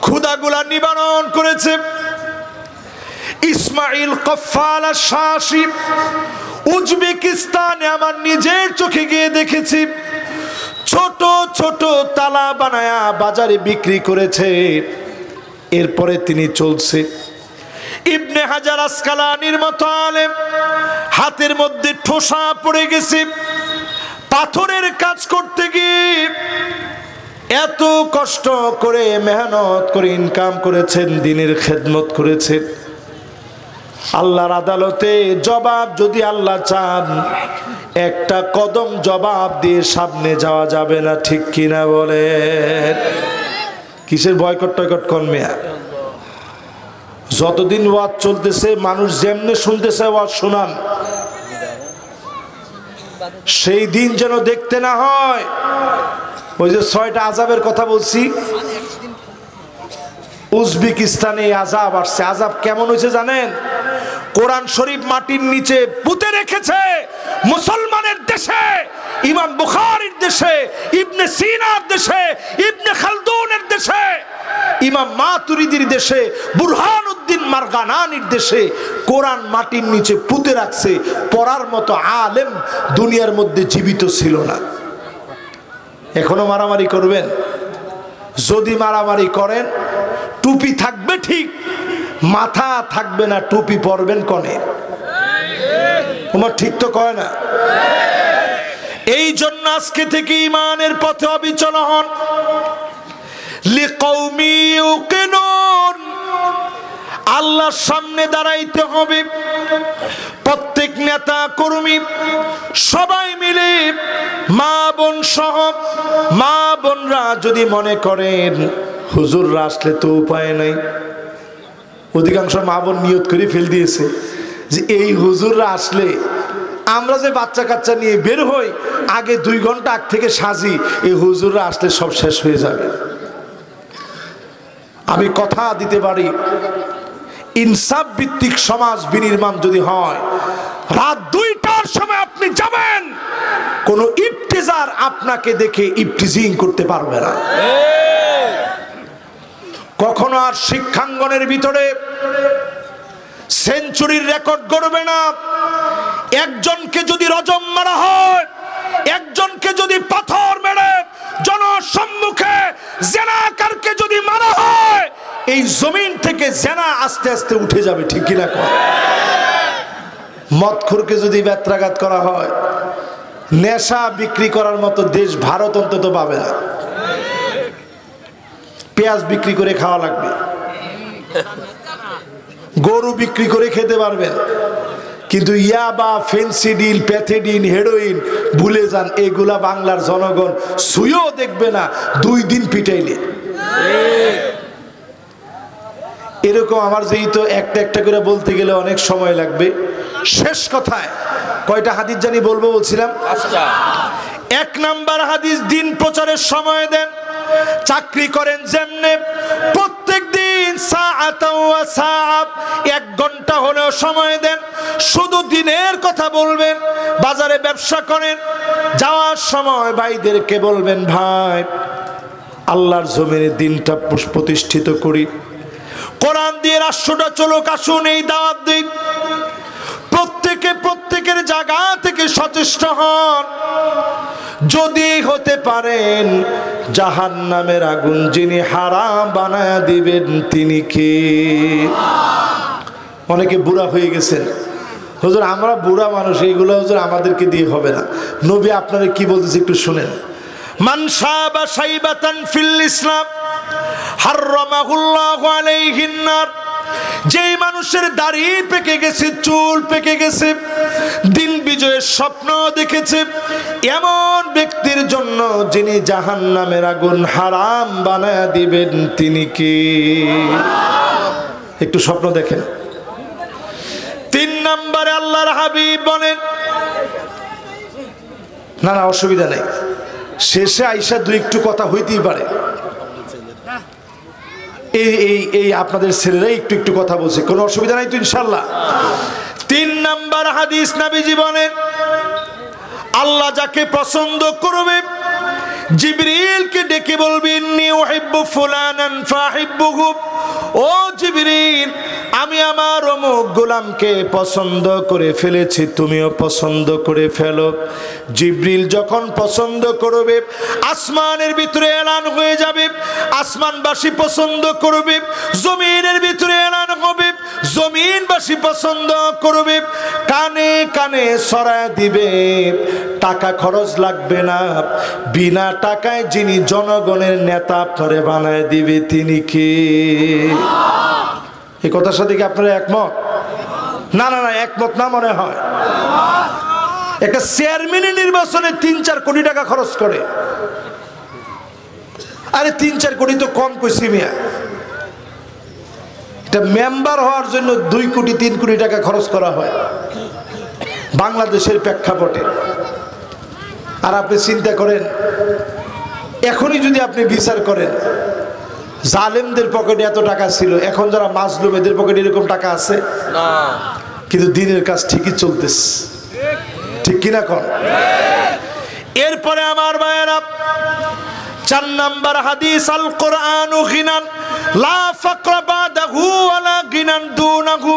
ক্ষুধাগুলা নিবারণ করেছে। ইসমাইল কফফাল আশ-শাশি, উজবেকিস্তানে আমার নিজের চোখে গিয়ে দেখেছি, ছোট ছোট তালা বানায়া বাজারে বিক্রি করেছে। এরপরে তিনি চলছে। ইবনে হাজার আসকালানির মতো আলেম, হাতের মধ্যে ঠোসা পড়ে গেছে, পাথরের কাজ করতে গিয়ে এত কষ্ট করে মেহনত করে ইনকাম করেছেন, দিনের খেদমত করেছেন। আল্লাহর আদালতে জবাব যদি আল্লাহ চান, একটা কদম জবাব দিয়ে সামনে যাওয়া যাবে না, ঠিক কিনা বলেন? কিসের বয়কট টয়কট কোন মেয়া? যতদিন ওয়াজ চলতেছে, মানুষ যেমনে শুনতেছে ওয়াজ শোনান, সেই দিন যেন দেখতে না হয়। ওই যে 6টা আযাবের কথা বলছি, উজবেকিস্তানে আযাব আসছে। আযাব কেমন হয়েছে জানেন? কোরআন শরীফ মাটির নিচে পুঁতে রেখেছে মুসলমানের দেশে, ইমাম বুখারীর দেশে, ইবনে সিনার দেশে, ইবনে খালদুনের দেশে, ইমাম মাতুরিদির দেশে, বুরহানুদ্দিন মারগানানির দেশে কোরআন মাটির নিচে পুঁতে রাখছে। পড়ার মতো আলেম দুনিয়ার মধ্যে জীবিত ছিল না। এখনো মারামারি করবেন? যদি মারামারি করেন, টুপি থাকবে ঠিক, মাথা থাকবে না, টুপি পরবেন কনে? তোমার ঠিক তো কয় না? এই জন্য আজকে থেকে ইমানের পথে অবিচল হন। লিকাউমি ইউকিনুন, আল্লাহর সামনে দাঁড়াইতে হবে। প্রত্যেক নেতা কর্মী সবাই মিলে, মা বোন সহ, মা বোনরা যদি মনে করেন হুজুররা আসলে তো উপায় নাই, অধিকাংশ মা বোন নিয়ত করে ফেল দিয়েছে যে এই হুজুররা আসলে আমরা যে বাচ্চা কাচ্চা নিয়ে বের হই, আগে 2 ঘন্টা আগ থেকে সাজি, এই হুজুররা আসলে সব শেষ হয়ে যাবে। আমি কথা দিতে পারি, ইনসাফ ভিত্তিক সমাজ বিনির্মাণ যদি হয়, রাত 2টার সময় আপনি যাবেন, কোন ইফতিজার আপনাকে দেখে ইফতিজিং করতে পারবে না। কখনো আর শিক্ষাঙ্গনের ভিতরে সেঞ্চুরির রেকর্ড গড়বে না। একজনকে যদি রজম মারা হয়, একজনকে যদি পাথর মেরে জনসম্মুখে জেনাকারকে যদি মারা হয়, এই জমিন থেকে জেনা আস্তে আস্তে উঠে যাবে, ঠিক কিনা কর? মদখোরকে যদি বেত্রাঘাত করা হয়, নেশা বিক্রি করার মতো দেশ ভারত অন্তত পাবে না। পেঁয়াজ বিক্রি করে খাওয়া লাগবে, গরু বিক্রি করে খেতে পারবেন, কিন্তু ইয়াবা, ফেন্সিডিল, প্যাথেডিন, হেরোইন ভুলে যান, এগুলা বাংলার জনগণ ছুঁয়েও দেখবে না 2 দিন পিটাইলে। এরকম আমার যেই তো একটা একটা করে বলতে গেলে অনেক সময় লাগবে। শেষ কথায় কয়টা হাদিস জানি বলছিলাম। 1 নাম্বার হাদিস, দিন প্রচারের সময় দেন, চাকরি করেন যেমনে, প্রত্যেক দিন 1 ঘন্টা হলেও সময় দেন, শুধু দিনের কথা বলবেন। বাজারে ব্যবসা করেন, যাওয়ার সময় ভাইদেরকে বলবেন, ভাই আল্লাহর জমিনে দিনটা প্রতিষ্ঠিত করি, কোরআন দিয়ে রাষ্ট্রটা চলুক, আসুন এই দাওয়াত দিন। প্রত্যেকের জায়গা থেকে সচেষ্ট হন। যদি হতে পারেন জাহান্নামের আগুন যিনি হারাম বানায়া দিবেন তিনি কে? অনেকে বুড়া হয়ে গেছেন, হুজুর আমরা বুড়া মানুষ, এইগুলো হুজুর আমাদেরকে দিয়ে হবে না। নবী আপনারা কি বলতেছে একটু শুনেন। মান শাবা শাইবাতান ফিল ইসলাম হারামাহুল্লাহু আলাইহিন নার। যেই মানুষের দাড়ি পেকে গেছে, চুল পেকে গেছে, দিন বিজয়ের স্বপ্ন দেখেছে, এমন ব্যক্তির জন্য যিনি জাহান্নামের আগুন হারাম বানায়া দিবেন তিনি কে? একটু স্বপ্ন দেখেন। 3 নম্বরে আল্লাহর হাবিব বলেন, না অসুবিধা নেই, শেষে আইসা 2 একটু কথা হইতেই পারে। এই আপনাদের ছেলেরাই একটু কথা বলছে, কোনো অসুবিধা নাই তো ইনশাআল্লাহ। 3 নাম্বার হাদিস, নবীজি বলেন, আল্লাহ যাকে পছন্দ করবে জিবরিলকে ডেকে বলবে, ইন্নী উহিব্বু ফুলানান ফাহিব্বুহু। ও জিবরিল, আমি আমার অমুক গোলামকে পছন্দ করে ফেলেছি, তুমিও পছন্দ করে ফেলো। জিবরিল যখন পছন্দ করবে, আসমানের ভিতরে এলান হয়ে যাবে, আসমানবাসী পছন্দ করবে, জমিনের ভিতরে এলান হবে, জমিনবাসী পছন্দ করবে, কানে কানে ছড়ায় দিবে, টাকা খরচ লাগবে না, বিনা টাকায় যিনি জনগণের নেতা আপনারে বানায় দিবে তিনি কে? এই কথার সাথে কি আপনারা একমত? না একমত না মনে হয়। একটা চেয়ারম্যানের নির্বাচনে 3-4 কোটি টাকা খরচ করে। আরে 3-4 কোটি তো কম কইছি মিয়া। এটা মেম্বার হওয়ার জন্য 2 কোটি 3 কোটি টাকা খরচ করা হয় বাংলাদেশের প্রেক্ষাপটে। আর আপনি চিন্তা করেন, এখনই যদি আপনি বিচার করেন, জালেমদের পকেটে এত টাকা ছিল, এখন যারা মাজলুম এদের পকেটে এরকম টাকা আছে না, কিন্তু দিনের কাজ ঠিকই চলতেছে, ঠিক কিনা কর? এরপরে আমার ভাইয়েরা, 4 নাম্বার হাদিস, আল কোরআনু গিনান লা ফাকরা বাদাহু ওয়ালা গিনান দুনাহু।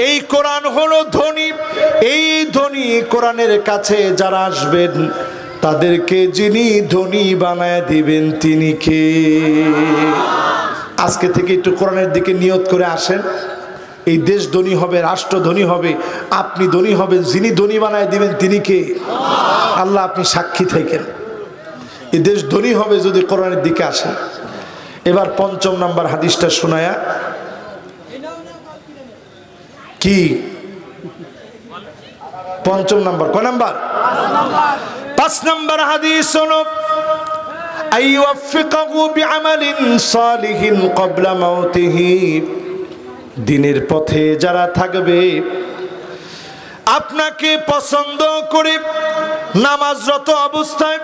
এই কোরআন হলো ধনী, এই ধনী কোরআনের কাছে যারা আসবেন তাদেরকে যিনি ধনী বানায় দিবেন তিনি কে? আজকে থেকে একটু কোরআনের দিকে নিয়ত করে আসেন। এই দেশ ধনী হবে, রাষ্ট্র ধনী হবে, আপনি ধনী হবেন, যিনি ধনী বানায় দিবেন তিনি কে? আল্লাহ আপনি সাক্ষী থাকেন। এই দেশ ধনী হবে যদি কোরআনের দিকে আসেন। এবার 5 নাম্বার হাদিসটা শোনায়া কি 5 নাম্বার, কয় নাম্বার? 5 নাম্বার হাদিস হলো, আইওয়াফিকাহু বিআমালিন সালিহিন ক্বাবলা মাউতিহি। দিনের পথে যারা থাকবে আপনাকে পছন্দ করে নামাজরত অবস্থায়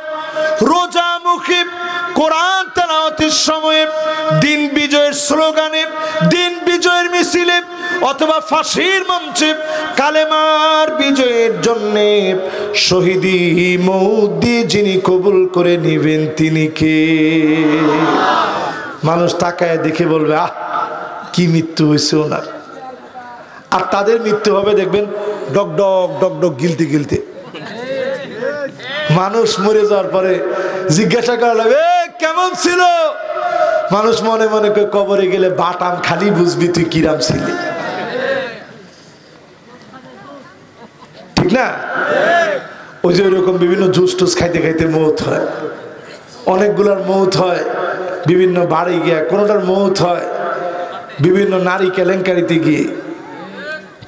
রোজা মুখে কোরআন তেলাওয়াতের সময়ে দিন বিজয়ের স্লোগানে, দিন বিজয়ের মিছিলে অথবা ফাঁসির মঞ্চে কালেমার বিজয়ের জন্য শহীদি মৌত দিয়ে যিনি কবুল করে নেবেন তিনি কে? মানুষ তাকায় দেখে বলবে আহ কি মৃত্যু হয়েছে ওনার। আর তাদের মৃত্যু হবে দেখবেন ডক ডক ডক ডক গিলতে গিলতে। মানুষ মরে যাওয়ার পরে জিজ্ঞাসা করা লাগবে কেমন ছিল? মানুষ মনে মনে করে কবরে গেলে বাটাম খালি বুঝবি তুই কিরাম ছিলি, ঠিক না? ওই যে ওইরকম বিভিন্ন জুস টুস খাইতে খাইতে মৌত হয়, অনেকগুলার মৌত হয় বিভিন্ন বাড়ি গিয়ে, কোনোটার মৌত হয় বিভিন্ন নারী কেলেঙ্কারিতে গিয়ে,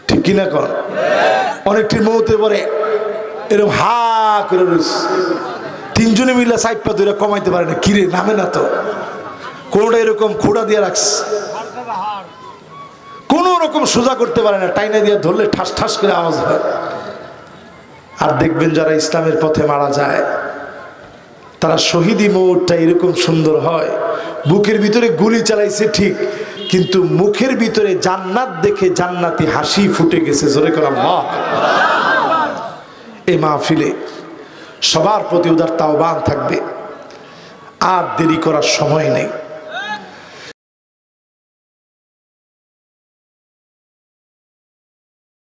ঠিক কিনা কর? অনেকটির মৌতে পরে এরকম হা করে তিনজনে মিলে সাইড পা ধরে কমাইতে পারে না, কিরে নামে না তো। কোনোটা এরকম খোঁড়া দিয়ে রাখছে, কোনো রকম সোজা করতে পারে না, টাইনা দিয়ে ধরলে ঠাস ঠাস করে আওয়াজ হয়। আর দেখবেন যারা ইসলামের পথে মারা যায় তারা শহীদি মৌতটা এরকম সুন্দর হয়, বুকের ভিতরে গুলি চালাইছে ঠিক, কিন্তু মুখের ভিতরে জান্নাত দেখে জান্নাতি হাসি ফুটে গেছে। জোরে করে আল্লাহ। এই মাহফিলে সবার প্রতি উদার আহ্বান থাকবে, আর দেরি করার সময় নেই।